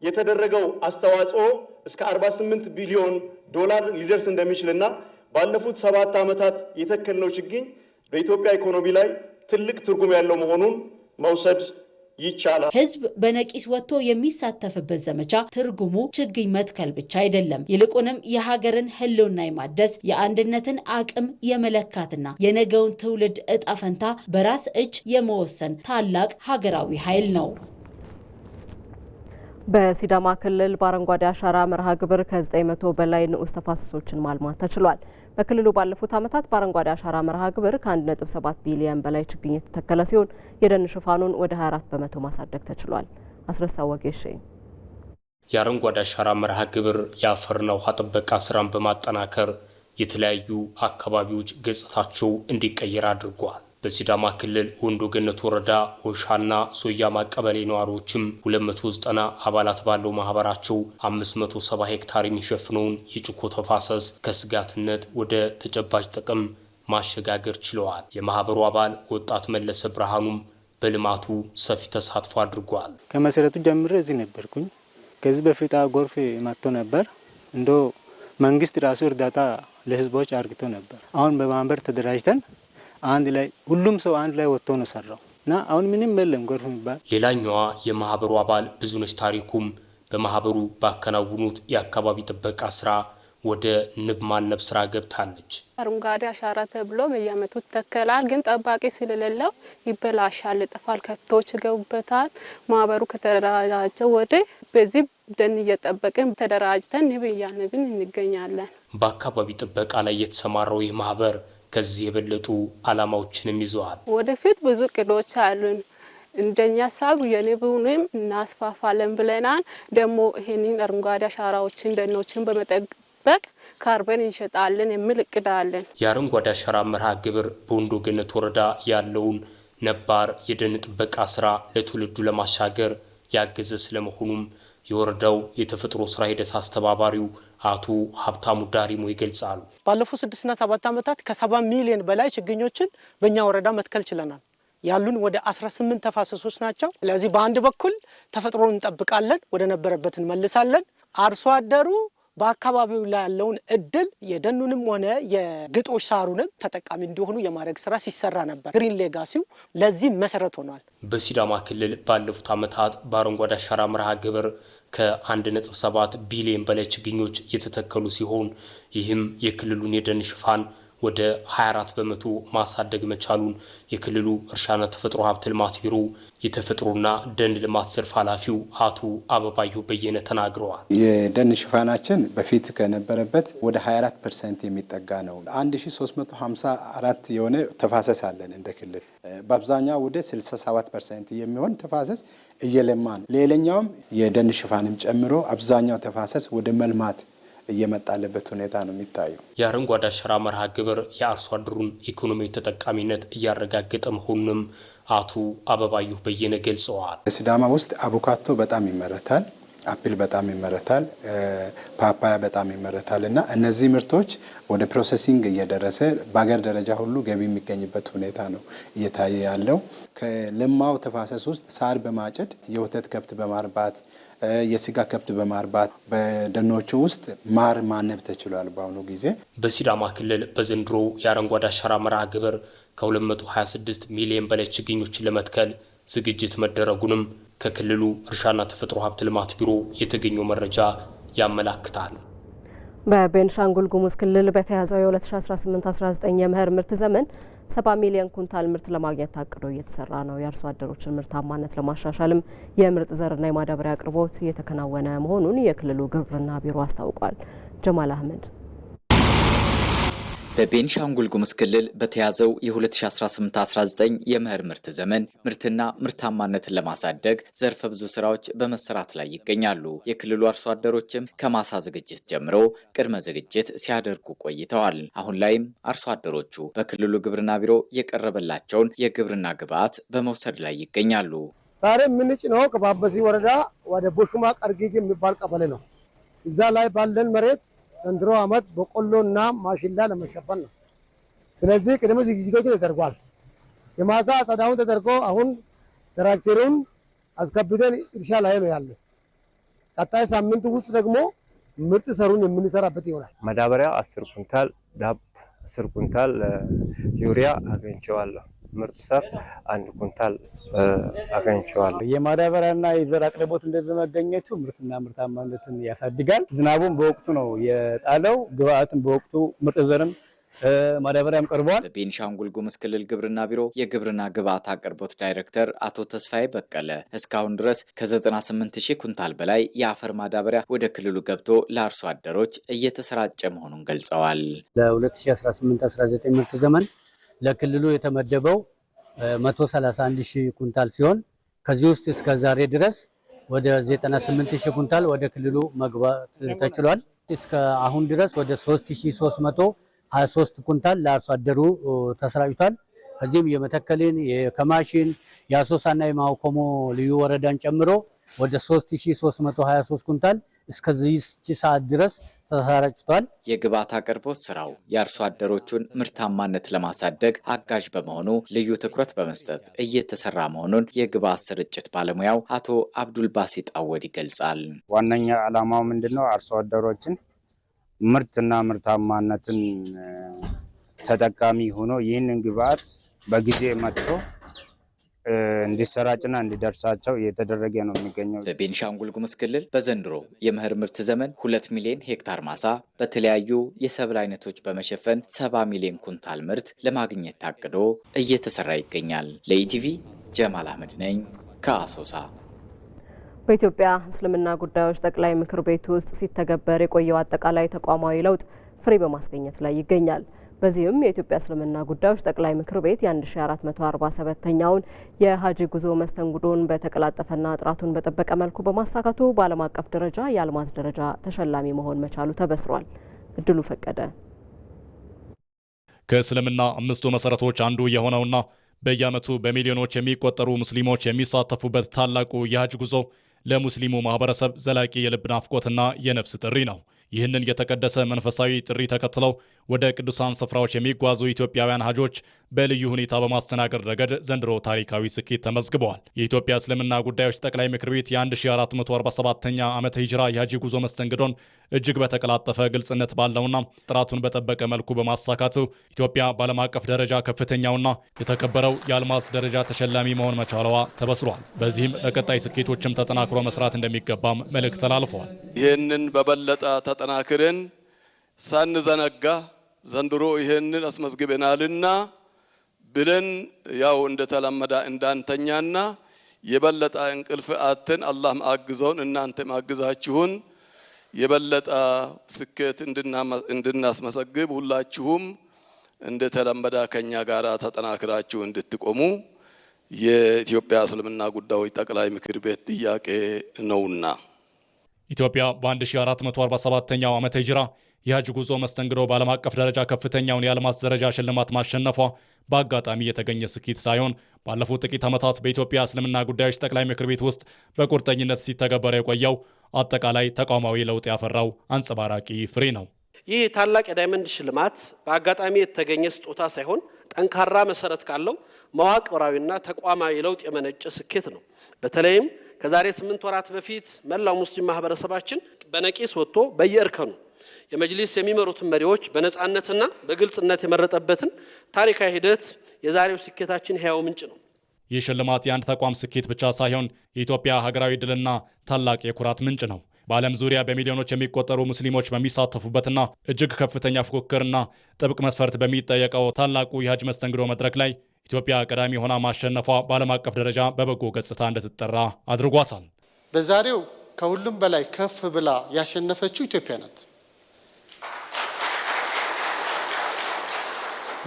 የተደረገው አስተዋጽኦ እስከ $48 ቢሊዮን ሊደርስ እንደሚችልና ባለፉት 7 ዓመታት የተከልነው ችግኝ በኢትዮጵያ ኢኮኖሚ ላይ ትልቅ ትርጉም ያለው መሆኑን መውሰድ ይቻላል። ህዝብ በነቂስ ወጥቶ የሚሳተፍበት ዘመቻ ትርጉሙ ችግኝ መትከል ብቻ አይደለም። ይልቁንም የሀገርን ህልውና የማደስ የአንድነትን አቅም የመለካትና የነገውን ትውልድ እጣ ፈንታ በራስ እጅ የመወሰን ታላቅ ሀገራዊ ኃይል ነው። በሲዳማ ክልል በአረንጓዴ አሻራ መርሃ ግብር ከ900 በላይ ንዑስ ተፋሰሶችን ማልማት ተችሏል። በክልሉ ባለፉት ዓመታት በአረንጓዴ አሻራ መርሃ ግብር ከ1.7 ቢሊዮን በላይ ችግኝ የተተከለ ሲሆን የደን ሽፋኑን ወደ 24 በመቶ ማሳደግ ተችሏል። አስረሳው ወጌሽ የአረንጓዴ አሻራ መርሃ ግብር የአፈርና ውሃ ጥበቃ ስራን በማጠናከር የተለያዩ አካባቢዎች ገጽታቸው እንዲቀየር አድርጓል። በሲዳማ ክልል ወንዶ ገነት ወረዳ ሆሻና ሶያማ ቀበሌ ነዋሪዎችም 290 አባላት ባለው ማህበራቸው 570 ሄክታር የሚሸፍነውን የጭኮ ተፋሰስ ከስጋትነት ወደ ተጨባጭ ጥቅም ማሸጋገር ችለዋል። የማህበሩ አባል ወጣት መለሰ ብርሃኑም በልማቱ ሰፊ ተሳትፎ አድርጓል። ከመሰረቱ ጀምሬ እዚህ ነበርኩኝ። ከዚህ በፊት ጎርፍ መጥቶ ነበር። መንግስት ራሱ እርዳታ ለህዝቦች አርግቶ ነበር። አሁን በማህበር ተደራጅተን አንድ ላይ ሁሉም ሰው አንድ ላይ ወጥቶ ነው ሰራው እና አሁን ምንም የለም ጎርፍ የሚባል። ሌላኛዋ የማህበሩ አባል ብዙነሽ ታሪኩም በማህበሩ ባከናወኑት የአካባቢ ጥበቃ ስራ ወደ ንብ ማነብ ስራ ገብታለች። አረንጓዴ አሻራ ተብሎ በየዓመቱ ተከላል፣ ግን ጠባቂ ስለሌለው ይበላሻል፣ ይጠፋል፣ ከብቶች ይገቡበታል። ማህበሩ ከተደራጀ ወዲህ በዚህ ደን እየጠበቅን ተደራጅተን ንብ እያነብን እንገኛለን። በአካባቢ ጥበቃ ላይ የተሰማራው ይህ ማህበር ከዚህ የበለጡ አላማዎችንም ይዘዋል። ወደፊት ብዙ እቅዶች አሉን። እንደኛ ሳብ የንቡንም እናስፋፋለን ብለናል። ደግሞ ይሄንን አረንጓዴ አሻራዎችን ደኖችን በመጠበቅ ካርበን እንሸጣለን የሚል እቅድ አለን። የአረንጓዴ አሻራ መርሃ ግብር በወንዶ ገነት ወረዳ ያለውን ነባር የደን ጥበቃ ስራ ለትውልዱ ለማሻገር ያገዘ ስለመሆኑም የወረዳው የተፈጥሮ ስራ ሂደት አስተባባሪው አቶ ሀብታሙ ዳሪሞ ይገልጻሉ። ባለፉት 6 እና 7 ዓመታት ከ70 ሚሊዮን በላይ ችግኞችን በእኛ ወረዳ መትከል ችለናል። ያሉን ወደ 18 ተፋሰሶች ናቸው። ስለዚህ በአንድ በኩል ተፈጥሮን እንጠብቃለን፣ ወደ ነበረበት እንመልሳለን። አርሶ አደሩ በአካባቢው ላይ ያለውን እድል የደኑንም ሆነ የግጦሽ ሳሩንም ተጠቃሚ እንዲሆኑ የማድረግ ስራ ሲሰራ ነበር። ግሪን ሌጋሲው ለዚህ መሰረት ሆኗል። በሲዳማ ክልል ባለፉት ዓመታት በአረንጓዴ አሻራ መርሃ ግብር ከ1.7 ቢሊዮን በላይ ችግኞች የተተከሉ ሲሆን ይህም የክልሉን የደን ሽፋን ወደ 24 በመቶ ማሳደግ መቻሉን የክልሉ እርሻና ተፈጥሮ ሀብት ልማት ቢሮ የተፈጥሮና ደን ልማት ዘርፍ ኃላፊው አቶ አበባዩ በየነ ተናግረዋል። የደን ሽፋናችን በፊት ከነበረበት ወደ 24% የሚጠጋ ነው። 1354 የሆነ ተፋሰስ አለን እንደ ክልል። በአብዛኛው ወደ 67% የሚሆን ተፋሰስ እየለማ ነው። ሌላኛውም የደን ሽፋንም ጨምሮ አብዛኛው ተፋሰስ ወደ መልማት እየመጣለበት ሁኔታ ነው የሚታየው። የአረንጓዴ አሻራ መርሃ ግብር የአርሶ አደሩን ኢኮኖሚያዊ ተጠቃሚነት እያረጋገጠ መሆኑንም አቶ አበባዩ በየነ ገልጸዋል። በሲዳማ ውስጥ አቮካዶ በጣም ይመረታል፣ አፕል በጣም ይመረታል፣ ፓፓያ በጣም ይመረታል እና እነዚህ ምርቶች ወደ ፕሮሰሲንግ እየደረሰ በአገር ደረጃ ሁሉ ገቢ የሚገኝበት ሁኔታ ነው እየታየ ያለው። ከለማው ተፋሰስ ውስጥ ሳር በማጨድ የወተት ከብት በማርባት የስጋ ከብት በማርባት በደኖቹ ውስጥ ማር ማነብ ተችሏል። በአሁኑ ጊዜ በሲዳማ ክልል በዘንድሮ የአረንጓዴ አሻራ መርሃ ግብር ከ226 ሚሊዮን በላይ ችግኞችን ለመትከል ዝግጅት መደረጉንም ከክልሉ እርሻና ተፈጥሮ ሀብት ልማት ቢሮ የተገኘው መረጃ ያመላክታል። በቤንሻንጉል ጉሙዝ ክልል በተያዘው የ2018-19 የመኸር ምርት ዘመን 70 ሚሊዮን ኩንታል ምርት ለማግኘት ታቅዶ እየተሰራ ነው። የአርሶ አደሮችን ምርታማነት ለማሻሻልም የምርጥ ዘርና የማዳበሪያ አቅርቦት እየተከናወነ መሆኑን የክልሉ ግብርና ቢሮ አስታውቋል። ጀማል አህመድ በቤንሻንጉል ጉሙዝ ክልል በተያዘው የ2018-19 የመኸር ምርት ዘመን ምርትና ምርታማነትን ለማሳደግ ዘርፈ ብዙ ስራዎች በመሰራት ላይ ይገኛሉ። የክልሉ አርሶ አደሮችም ከማሳ ዝግጅት ጀምሮ ቅድመ ዝግጅት ሲያደርጉ ቆይተዋል። አሁን ላይም አርሶ አደሮቹ በክልሉ ግብርና ቢሮ የቀረበላቸውን የግብርና ግብዓት በመውሰድ ላይ ይገኛሉ። ዛሬ የምንጭነው ከባበዚ ወረዳ ወደ ቦሹማ ቀርጊግ የሚባል ቀበሌ ነው። እዛ ላይ ባለን መሬት ዘንድሮ ዓመት በቆሎና ማሽላ ለመሸፈን ነው። ስለዚህ ቅድመ ዝግጅቶች ተደርጓል። የማሳ አጸዳውን ተደርጎ አሁን ትራክተሩን አስገብተን እርሻ ላይ ነው ያለ። ቀጣይ ሳምንት ውስጥ ደግሞ ምርጥ ዘሩን የምንሰራበት ይሆናል። ማዳበሪያ 10 ኩንታል፣ ዳፕ 10 ኩንታል፣ ዩሪያ አገኝቼዋለሁ። ምርጥ ዘር 1 ኩንታል አገኝቼዋለሁ። የማዳበሪያና የዘር አቅርቦት እንደዚህ መገኘቱ ምርትና ምርታማነትን ያሳድጋል። ዝናቡም በወቅቱ ነው የጣለው። ግብአትን በወቅቱ ምርጥ ዘርም ማዳበሪያም ቀርቧል። በቤንሻንጉል ጉሙዝ ክልል ግብርና ቢሮ የግብርና ግብአት አቅርቦት ዳይሬክተር አቶ ተስፋዬ በቀለ እስካሁን ድረስ ከ98000 ኩንታል በላይ የአፈር ማዳበሪያ ወደ ክልሉ ገብቶ ለአርሶ አደሮች እየተሰራጨ መሆኑን ገልጸዋል። ለ2018-19 ምርት ዘመን ለክልሉ የተመደበው 131000 ኩንታል ሲሆን ከዚህ ውስጥ እስከ ዛሬ ድረስ ወደ 98000 ኩንታል ወደ ክልሉ መግባት ተችሏል። እስከ አሁን ድረስ ወደ 3323 ኩንታል ለአርሶ አደሩ ተሰራጭቷል። ከዚህም የመተከልን፣ የከማሽን፣ የአሶሳና የማውኮሞ ልዩ ወረዳን ጨምሮ ወደ 3323 ኩንታል እስከዚህ ሰዓት ድረስ ተሰራጭቷል። የግብዓት አቅርቦት ስራው የአርሶ አደሮቹን ምርታማነት ለማሳደግ አጋዥ በመሆኑ ልዩ ትኩረት በመስጠት እየተሰራ መሆኑን የግብዓት ስርጭት ባለሙያው አቶ አብዱል ባሲጥ አወድ ይገልጻል። ዋነኛ ዓላማው ምንድነው? አርሶ አደሮችን ምርትና ምርታማነትን ተጠቃሚ ሆኖ ይህንን ግብዓት በጊዜ መጥቶ እንዲሰራጭና እንዲደርሳቸው እየተደረገ ነው የሚገኘው። በቤንሻንጉል ጉሙዝ ክልል በዘንድሮ የመኸር ምርት ዘመን 2 ሚሊዮን ሄክታር ማሳ በተለያዩ የሰብል አይነቶች በመሸፈን 70 ሚሊዮን ኩንታል ምርት ለማግኘት ታቅዶ እየተሰራ ይገኛል። ለኢቲቪ ጀማል አህመድ ነኝ ከአሶሳ። በኢትዮጵያ እስልምና ጉዳዮች ጠቅላይ ምክር ቤት ውስጥ ሲተገበር የቆየው አጠቃላይ ተቋማዊ ለውጥ ፍሬ በማስገኘት ላይ ይገኛል። በዚህም የኢትዮጵያ እስልምና ጉዳዮች ጠቅላይ ምክር ቤት የ1447ኛውን የሀጂ ጉዞ መስተንግዶን በተቀላጠፈና ጥራቱን በጠበቀ መልኩ በማሳካቱ በዓለም አቀፍ ደረጃ የአልማዝ ደረጃ ተሸላሚ መሆን መቻሉ ተበስሯል። እድሉ ፈቀደ ከእስልምና አምስቱ መሰረቶች አንዱ የሆነውና በየዓመቱ በሚሊዮኖች የሚቆጠሩ ሙስሊሞች የሚሳተፉበት ታላቁ የሀጅ ጉዞ ለሙስሊሙ ማህበረሰብ ዘላቂ የልብ ናፍቆትና የነፍስ ጥሪ ነው። ይህንን የተቀደሰ መንፈሳዊ ጥሪ ተከትለው ወደ ቅዱሳን ስፍራዎች የሚጓዙ ኢትዮጵያውያን ሀጆች በልዩ ሁኔታ በማስተናገድ ረገድ ዘንድሮ ታሪካዊ ስኬት ተመዝግበዋል። የኢትዮጵያ እስልምና ጉዳዮች ጠቅላይ ምክር ቤት የ1447ኛ ዓመተ ሂጅራ የሀጂ ጉዞ መስተንግዶን እጅግ በተቀላጠፈ ግልጽነት ባለውና ጥራቱን በጠበቀ መልኩ በማሳካቱ ኢትዮጵያ በዓለም አቀፍ ደረጃ ከፍተኛውና የተከበረው የአልማዝ ደረጃ ተሸላሚ መሆን መቻሏ ተበስሯል። በዚህም ለቀጣይ ስኬቶችም ተጠናክሮ መስራት እንደሚገባም መልእክት ተላልፈዋል። ይህንን በበለጠ ተጠናክረን ሳንዘነጋ ዘንድሮ ይህንን አስመዝግበናልና ብለን ያው እንደተለመደ እንዳንተኛና የበለጠ እንቅልፍ አተን አላህ ማግዘውን እናንተ ማግዛችሁን የበለጠ ስኬት እንድናስመሰግብ ሁላችሁም እንደተለመደ ከኛ ጋር ተጠናክራችሁ እንድትቆሙ የኢትዮጵያ እስልምና ጉዳዮች ጠቅላይ ምክር ቤት ጥያቄ ነውና ኢትዮጵያ በ1447ኛው ዓመተ ሂጅራ የሀጅ ጉዞ መስተንግዶ በዓለም አቀፍ ደረጃ ከፍተኛውን የአልማዝ ደረጃ ሽልማት ማሸነፏ በአጋጣሚ የተገኘ ስኬት ሳይሆን ባለፉት ጥቂት ዓመታት በኢትዮጵያ እስልምና ጉዳዮች ጠቅላይ ምክር ቤት ውስጥ በቁርጠኝነት ሲተገበር የቆየው አጠቃላይ ተቋማዊ ለውጥ ያፈራው አንጸባራቂ ፍሬ ነው። ይህ ታላቅ የዳይመንድ ሽልማት በአጋጣሚ የተገኘ ስጦታ ሳይሆን ጠንካራ መሰረት ካለው መዋቅራዊና ተቋማዊ ለውጥ የመነጨ ስኬት ነው። በተለይም ከዛሬ 8 ወራት በፊት መላው ሙስሊም ማህበረሰባችን በነቂስ ወጥቶ በየእርከኑ የመጅሊስ የሚመሩትን መሪዎች በነጻነትና በግልጽነት የመረጠበትን ታሪካዊ ሂደት የዛሬው ስኬታችን ሕያው ምንጭ ነው። ይህ ሽልማት የአንድ ተቋም ስኬት ብቻ ሳይሆን የኢትዮጵያ ሀገራዊ ድልና ታላቅ የኩራት ምንጭ ነው። በዓለም ዙሪያ በሚሊዮኖች የሚቆጠሩ ሙስሊሞች በሚሳተፉበትና እጅግ ከፍተኛ ፉክክርና ጥብቅ መስፈርት በሚጠየቀው ታላቁ የሀጅ መስተንግዶ መድረክ ላይ ኢትዮጵያ ቀዳሚ ሆና ማሸነፏ በዓለም አቀፍ ደረጃ በበጎ ገጽታ እንድትጠራ አድርጓታል። በዛሬው ከሁሉም በላይ ከፍ ብላ ያሸነፈችው ኢትዮጵያ ናት።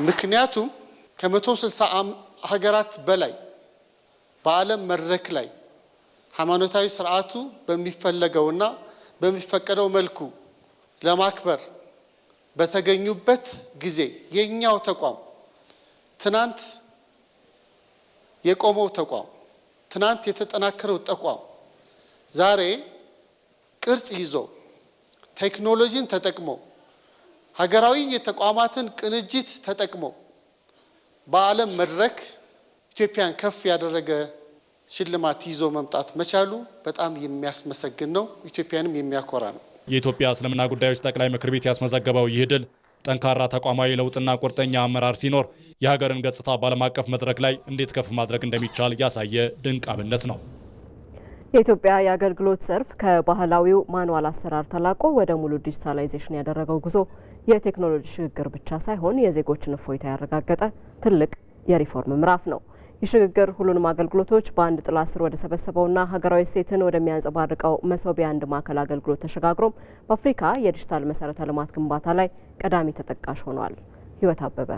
ምክንያቱም ከ160 ሀገራት በላይ በዓለም መድረክ ላይ ሃይማኖታዊ ስርዓቱ በሚፈለገውና በሚፈቀደው መልኩ ለማክበር በተገኙበት ጊዜ የኛው ተቋም ትናንት የቆመው ተቋም ትናንት የተጠናከረው ተቋም ዛሬ ቅርጽ ይዞ ቴክኖሎጂን ተጠቅሞ ሀገራዊ የተቋማትን ቅንጅት ተጠቅሞ በዓለም መድረክ ኢትዮጵያን ከፍ ያደረገ ሽልማት ይዞ መምጣት መቻሉ በጣም የሚያስመሰግን ነው። ኢትዮጵያንም የሚያኮራ ነው። የኢትዮጵያ እስልምና ጉዳዮች ጠቅላይ ምክር ቤት ያስመዘገበው ይህ ድል ጠንካራ ተቋማዊ ለውጥና ቁርጠኛ አመራር ሲኖር የሀገርን ገጽታ በዓለም አቀፍ መድረክ ላይ እንዴት ከፍ ማድረግ እንደሚቻል ያሳየ ድንቅ አብነት ነው። የኢትዮጵያ የአገልግሎት ዘርፍ ከባህላዊው ማኑዋል አሰራር ተላቆ ወደ ሙሉ ዲጂታላይዜሽን ያደረገው ጉዞ የቴክኖሎጂ ሽግግር ብቻ ሳይሆን የዜጎችን እፎይታ ያረጋገጠ ትልቅ የሪፎርም ምዕራፍ ነው። ይህ ሽግግር ሁሉንም አገልግሎቶች በአንድ ጥላ ስር ወደ ሰበሰበውና ሀገራዊ እሴትን ወደሚያንጸባርቀው መሶብ የአንድ ማዕከል አገልግሎት ተሸጋግሮም በአፍሪካ የዲጂታል መሰረተ ልማት ግንባታ ላይ ቀዳሚ ተጠቃሽ ሆኗል። ህይወት አበበ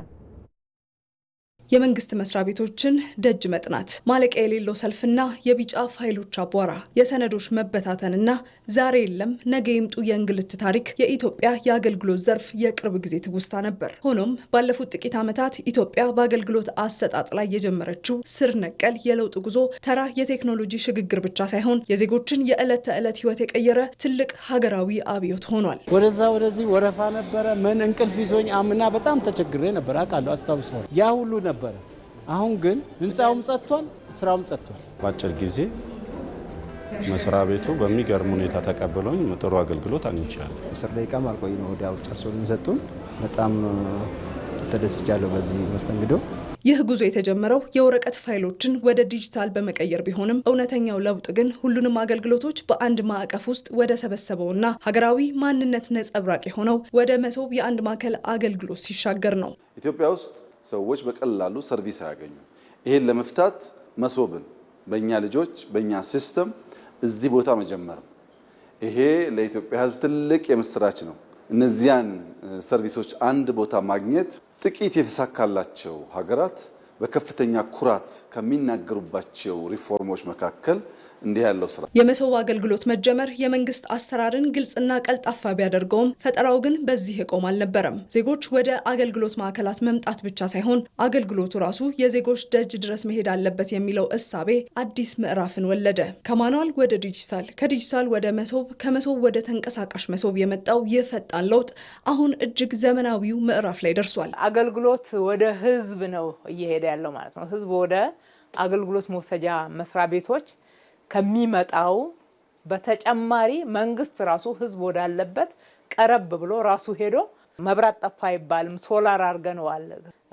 የመንግስት መስሪያ ቤቶችን ደጅ መጥናት፣ ማለቂያ የሌለው ሰልፍና የቢጫ ፋይሎች አቧራ፣ የሰነዶች መበታተንና ዛሬ የለም ነገ ይምጡ የእንግልት ታሪክ የኢትዮጵያ የአገልግሎት ዘርፍ የቅርብ ጊዜ ትውስታ ነበር። ሆኖም ባለፉት ጥቂት ዓመታት ኢትዮጵያ በአገልግሎት አሰጣጥ ላይ የጀመረችው ስር ነቀል የለውጥ ጉዞ ተራ የቴክኖሎጂ ሽግግር ብቻ ሳይሆን የዜጎችን የዕለት ተዕለት ህይወት የቀየረ ትልቅ ሀገራዊ አብዮት ሆኗል። ወደዚህ ወረፋ ነበረ። ምን እንቅልፍ ይዞኝ አምና በጣም ተቸግሬ ነበር አውቃለሁ፣ አስታውሰዋለሁ። ያ ሁሉ ነበር። አሁን ግን ህንፃውም ጸጥቷል፣ ስራውም ጸጥቷል። በአጭር ጊዜ መስሪያ ቤቱ በሚገርም ሁኔታ ተቀብሎኝ ጥሩ አገልግሎት አግኝቻለሁ። 10 ደቂቃ አልቆይ ነው ወዲያው ጨርሶልን ሰጡን። በጣም ተደስቻለሁ በዚህ መስተንግዶ። ይህ ጉዞ የተጀመረው የወረቀት ፋይሎችን ወደ ዲጂታል በመቀየር ቢሆንም እውነተኛው ለውጥ ግን ሁሉንም አገልግሎቶች በአንድ ማዕቀፍ ውስጥ ወደ ሰበሰበውና ሀገራዊ ማንነት ነጸብራቅ የሆነው ወደ መሶብ የአንድ ማዕከል አገልግሎት ሲሻገር ነው። ኢትዮጵያ ውስጥ ሰዎች በቀላሉ ሰርቪስ አያገኙ። ይሄን ለመፍታት መሶብን በእኛ ልጆች በእኛ ሲስተም እዚህ ቦታ መጀመር ይሄ ለኢትዮጵያ ሕዝብ ትልቅ የምስራች ነው። እነዚያን ሰርቪሶች አንድ ቦታ ማግኘት ጥቂት የተሳካላቸው ሀገራት በከፍተኛ ኩራት ከሚናገሩባቸው ሪፎርሞች መካከል እንዲህ ያለው ስራ የመሶብ አገልግሎት መጀመር የመንግስት አሰራርን ግልጽና ቀልጣፋ ቢያደርገውም ፈጠራው ግን በዚህ የቆም አልነበረም። ዜጎች ወደ አገልግሎት ማዕከላት መምጣት ብቻ ሳይሆን አገልግሎቱ ራሱ የዜጎች ደጅ ድረስ መሄድ አለበት የሚለው እሳቤ አዲስ ምዕራፍን ወለደ። ከማኑዋል ወደ ዲጂታል፣ ከዲጂታል ወደ መሶብ፣ ከመሶብ ወደ ተንቀሳቃሽ መሶብ የመጣው ይህ ፈጣን ለውጥ አሁን እጅግ ዘመናዊው ምዕራፍ ላይ ደርሷል። አገልግሎት ወደ ህዝብ ነው እየሄደ ያለው ማለት ነው። ህዝብ ወደ አገልግሎት መውሰጃ መስሪያ ቤቶች ከሚመጣው በተጨማሪ መንግስት ራሱ ህዝብ ወዳለበት ቀረብ ብሎ ራሱ ሄዶ መብራት ጠፋ አይባልም፣ ሶላር አርገነዋል።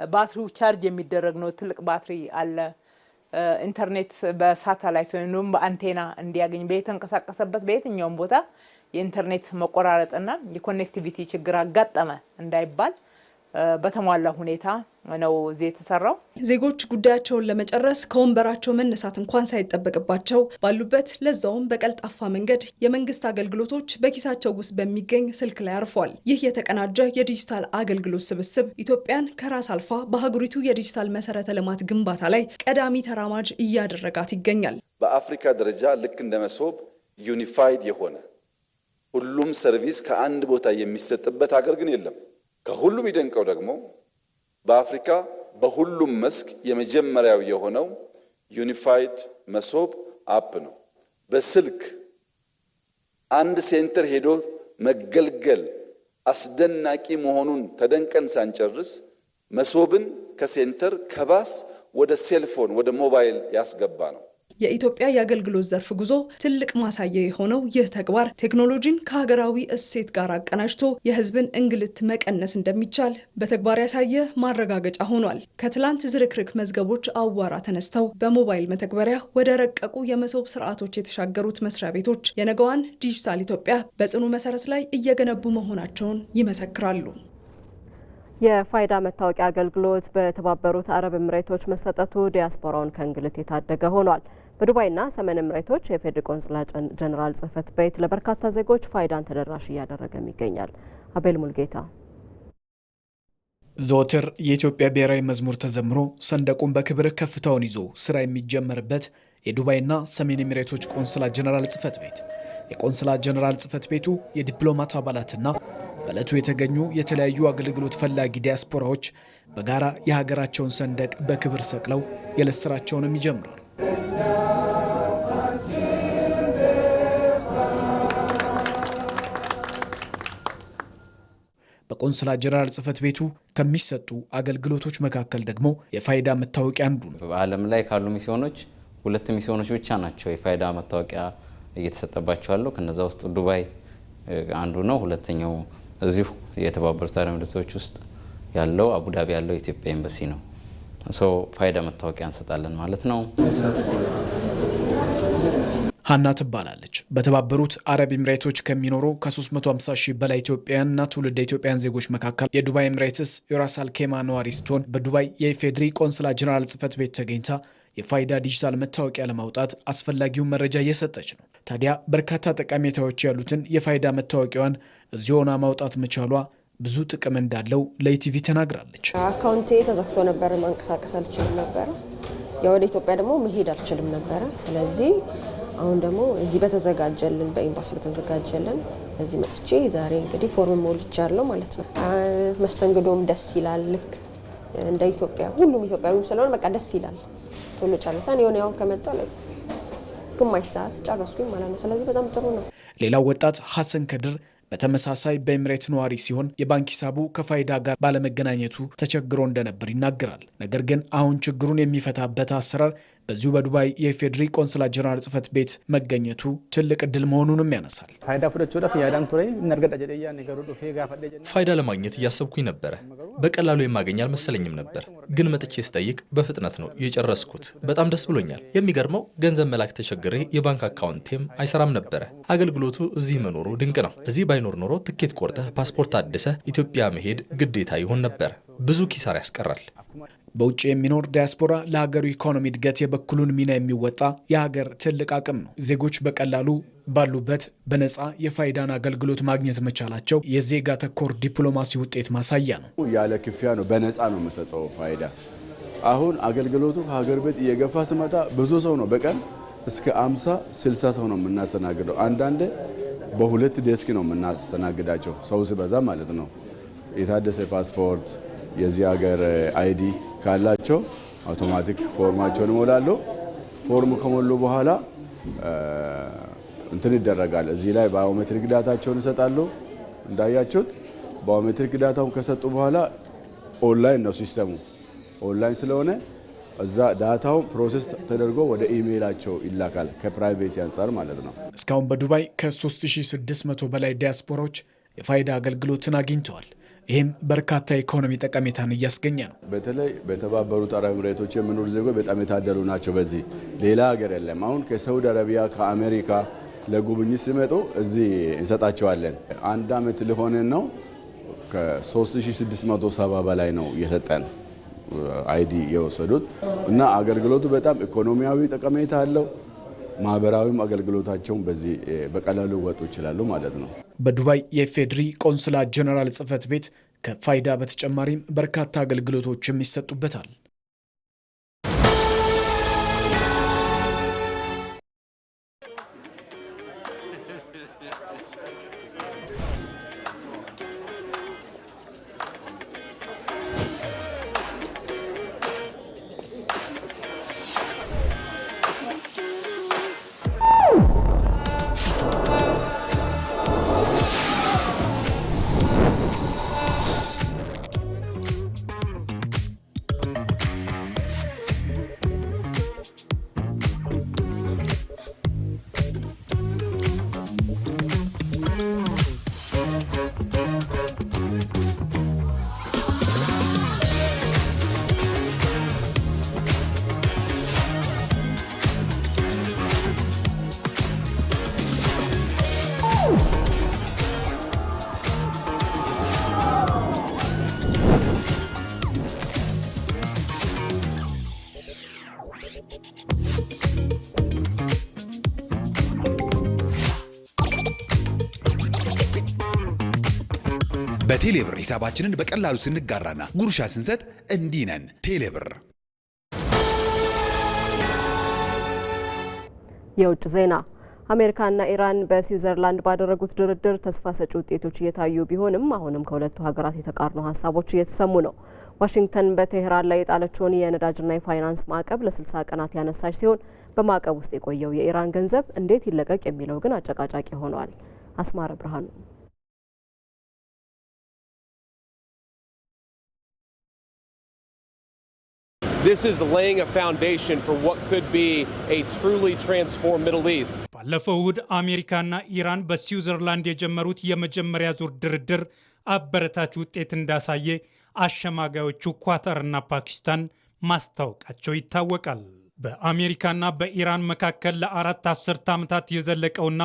ባትሪው ቻርጅ የሚደረግ ነው። ትልቅ ባትሪ አለ። ኢንተርኔት በሳተላይት ወይም በአንቴና እንዲያገኝ በየተንቀሳቀሰበት በየትኛውም ቦታ የኢንተርኔት መቆራረጥና የኮኔክቲቪቲ ችግር አጋጠመ እንዳይባል በተሟላ ሁኔታ ነው እዚህ የተሰራው። ዜጎች ጉዳያቸውን ለመጨረስ ከወንበራቸው መነሳት እንኳን ሳይጠበቅባቸው ባሉበት ለዛውም በቀልጣፋ መንገድ የመንግስት አገልግሎቶች በኪሳቸው ውስጥ በሚገኝ ስልክ ላይ አርፏል። ይህ የተቀናጀ የዲጂታል አገልግሎት ስብስብ ኢትዮጵያን ከራስ አልፋ በሀገሪቱ የዲጂታል መሰረተ ልማት ግንባታ ላይ ቀዳሚ ተራማጅ እያደረጋት ይገኛል። በአፍሪካ ደረጃ ልክ እንደ መሶብ ዩኒፋይድ የሆነ ሁሉም ሰርቪስ ከአንድ ቦታ የሚሰጥበት ሀገር ግን የለም። ከሁሉም ይደንቀው ደግሞ በአፍሪካ በሁሉም መስክ የመጀመሪያው የሆነው ዩኒፋይድ መሶብ አፕ ነው። በስልክ አንድ ሴንተር ሄዶ መገልገል አስደናቂ መሆኑን ተደንቀን ሳንጨርስ መሶብን ከሴንተር ከባስ ወደ ሴልፎን ወደ ሞባይል ያስገባ ነው። የኢትዮጵያ የአገልግሎት ዘርፍ ጉዞ ትልቅ ማሳያ የሆነው ይህ ተግባር ቴክኖሎጂን ከሀገራዊ እሴት ጋር አቀናጅቶ የሕዝብን እንግልት መቀነስ እንደሚቻል በተግባር ያሳየ ማረጋገጫ ሆኗል። ከትላንት ዝርክርክ መዝገቦች አዋራ ተነስተው በሞባይል መተግበሪያ ወደ ረቀቁ የመሶብ ስርዓቶች የተሻገሩት መስሪያ ቤቶች የነገዋን ዲጂታል ኢትዮጵያ በጽኑ መሰረት ላይ እየገነቡ መሆናቸውን ይመሰክራሉ። የፋይዳ መታወቂያ አገልግሎት በተባበሩት አረብ ኤምሬቶች መሰጠቱ ዲያስፖራውን ከእንግልት የታደገ ሆኗል። በዱባይና ሰሜን ኤምሬቶች የፌዴሪ ቆንስላ ጀነራል ጽሕፈት ቤት ለበርካታ ዜጎች ፋይዳን ተደራሽ እያደረገም ይገኛል። አቤል ሙልጌታ። ዘወትር የኢትዮጵያ ብሔራዊ መዝሙር ተዘምሮ ሰንደቁን በክብር ከፍታውን ይዞ ስራ የሚጀመርበት የዱባይና ሰሜን ኤምሬቶች ቆንስላ ጀነራል ጽሕፈት ቤት የቆንስላ ጀነራል ጽሕፈት ቤቱ የዲፕሎማት አባላትና በዕለቱ የተገኙ የተለያዩ አገልግሎት ፈላጊ ዲያስፖራዎች በጋራ የሀገራቸውን ሰንደቅ በክብር ሰቅለው የዕለት ስራቸውንም ይጀምራሉ። በቆንስላ ጀነራል ጽሕፈት ቤቱ ከሚሰጡ አገልግሎቶች መካከል ደግሞ የፋይዳ መታወቂያ አንዱ ነው። በዓለም ላይ ካሉ ሚስዮኖች 2 ሚስዮኖች ብቻ ናቸው የፋይዳ መታወቂያ እየተሰጠባቸው ያለው። ከነዛ ውስጥ ዱባይ አንዱ ነው። ሁለተኛው እዚሁ የተባበሩት አረብ ኤሚሬቶች ውስጥ ያለው አቡዳቢ ያለው የኢትዮጵያ ኤምባሲ ነው። ፋይዳ መታወቂያ እንሰጣለን ማለት ነው። ሀና ትባላለች። በተባበሩት አረብ ኤሚሬቶች ከሚኖሩ ከ350 ሺህ በላይ ኢትዮጵያውያንና ትውልደ ኢትዮጵያውያን ዜጎች መካከል የዱባይ ኤሚሬትስ የራስ አልኬማ ነዋሪ ስትሆን በዱባይ የኢፌዴሪ ቆንስላ ጀነራል ጽሕፈት ቤት ተገኝታ የፋይዳ ዲጂታል መታወቂያ ለማውጣት አስፈላጊውን መረጃ እየሰጠች ነው። ታዲያ በርካታ ጠቀሜታዎች ያሉትን የፋይዳ መታወቂያዋን እዚሁ ሆና ማውጣት መቻሏ ብዙ ጥቅም እንዳለው ለኢቲቪ ተናግራለች። አካውንቴ ተዘግቶ ነበር፣ ማንቀሳቀስ አልችልም ነበር። ወደ ኢትዮጵያ ደግሞ መሄድ አልችልም ነበር። ስለዚህ አሁን ደግሞ እዚህ በተዘጋጀልን በኤምባሲ በተዘጋጀልን እዚህ መጥቼ ዛሬ እንግዲህ ፎርም ሞልቻለሁ ማለት ነው። መስተንግዶም ደስ ይላል። ልክ እንደ ኢትዮጵያ ሁሉም ኢትዮጵያዊም ስለሆነ በቃ ደስ ይላል። ቶሎ ጨርሰን የሆነ ያው ከመጣ ግማሽ ሰዓት ጨረስኩኝ ማለት ነው። ስለዚህ በጣም ጥሩ ነው። ሌላው ወጣት ሀሰን ከድር በተመሳሳይ በኤሚሬት ነዋሪ ሲሆን የባንክ ሂሳቡ ከፋይዳ ጋር ባለመገናኘቱ ተቸግሮ እንደነበር ይናገራል። ነገር ግን አሁን ችግሩን የሚፈታበት አሰራር በዚሁ በዱባይ የኢፌዴሪ ቆንስላ ጀነራል ጽሕፈት ቤት መገኘቱ ትልቅ እድል መሆኑንም ያነሳል። ፋይዳ ለማግኘት እያሰብኩኝ ነበረ። በቀላሉ የማገኝ አልመሰለኝም ነበር፣ ግን መጥቼ ስጠይቅ በፍጥነት ነው የጨረስኩት። በጣም ደስ ብሎኛል። የሚገርመው ገንዘብ መላክ ተቸግሬ የባንክ አካውንቴም አይሰራም ነበረ። አገልግሎቱ እዚህ መኖሩ ድንቅ ነው። እዚህ ባይኖር ኖሮ ትኬት ቆርጠህ ፓስፖርት አድሰህ ኢትዮጵያ መሄድ ግዴታ ይሆን ነበር። ብዙ ኪሳራ ያስቀራል። በውጭ የሚኖር ዲያስፖራ ለሀገሩ ኢኮኖሚ እድገት የበኩሉን ሚና የሚወጣ የሀገር ትልቅ አቅም ነው። ዜጎች በቀላሉ ባሉበት በነፃ የፋይዳን አገልግሎት ማግኘት መቻላቸው የዜጋ ተኮር ዲፕሎማሲ ውጤት ማሳያ ነው። ያለ ክፍያ ነው፣ በነፃ ነው የምሰጠው ፋይዳ። አሁን አገልግሎቱ ከሀገር ቤት እየገፋ ስመጣ ብዙ ሰው ነው፣ በቀን እስከ 50-60 ሰው ነው የምናስተናግደው። አንዳንዴ በሁለት ዴስክ ነው የምናስተናግዳቸው፣ ሰው ሲበዛ ማለት ነው። የታደሰ ፓስፖርት፣ የዚህ ሀገር አይዲ ካላቸው አውቶማቲክ ፎርማቸውን ይሞላሉ። ፎርሙ ከሞሉ በኋላ እንትን ይደረጋል። እዚህ ላይ ባዮሜትሪክ ዳታቸውን ይሰጣሉ። እንዳያችሁት ባዮሜትሪክ ዳታውን ከሰጡ በኋላ ኦንላይን ነው ሲስተሙ። ኦንላይን ስለሆነ እዛ ዳታው ፕሮሰስ ተደርጎ ወደ ኢሜይላቸው ይላካል፣ ከፕራይቬሲ አንጻር ማለት ነው። እስካሁን በዱባይ ከ3600 በላይ ዲያስፖራዎች የፋይዳ አገልግሎትን አግኝተዋል። ይህም በርካታ ኢኮኖሚ ጠቀሜታን እያስገኘ ነው። በተለይ በተባበሩት አረብ ኤሚሬቶች የሚኖሩ ዜጎች በጣም የታደሉ ናቸው። በዚህ ሌላ ሀገር የለም። አሁን ከሳውዲ አረቢያ ከአሜሪካ ለጉብኝት ሲመጡ እዚህ እንሰጣቸዋለን። 1 ዓመት ሊሆነን ነው። ከ3670 በላይ ነው የሰጠን አይዲ የወሰዱት እና አገልግሎቱ በጣም ኢኮኖሚያዊ ጠቀሜታ አለው። ማህበራዊም አገልግሎታቸውን በዚህ በቀላሉ ወጡ ይችላሉ ማለት ነው። በዱባይ የኢፌዴሪ ቆንስላ ጀነራል ጽሕፈት ቤት ከፋይዳ በተጨማሪም በርካታ አገልግሎቶችም ይሰጡበታል። በቴሌብር ሂሳባችንን በቀላሉ ስንጋራና ጉርሻ ስንሰጥ እንዲህ ነን። ቴሌብር። የውጭ ዜና። አሜሪካና ኢራን በስዊዘርላንድ ባደረጉት ድርድር ተስፋ ሰጪ ውጤቶች እየታዩ ቢሆንም አሁንም ከሁለቱ ሀገራት የተቃርኖ ሀሳቦች እየተሰሙ ነው። ዋሽንግተን በቴህራን ላይ የጣለችውን የነዳጅና የፋይናንስ ማዕቀብ ለ60 ቀናት ያነሳች ሲሆን በማዕቀብ ውስጥ የቆየው የኢራን ገንዘብ እንዴት ይለቀቅ የሚለው ግን አጨቃጫቂ ሆኗል። አስማረ ብርሃኑ። This is laying a foundation for what could be a truly transformed Middle East. ባለፈው እሁድ አሜሪካና ኢራን በስዊዘርላንድ የጀመሩት የመጀመሪያ ዙር ድርድር አበረታች ውጤት እንዳሳየ አሸማጋዮቹ ኳታርና ፓኪስታን ማስታወቃቸው ይታወቃል። በአሜሪካና በኢራን መካከል ለ4 አስርት ዓመታት የዘለቀውና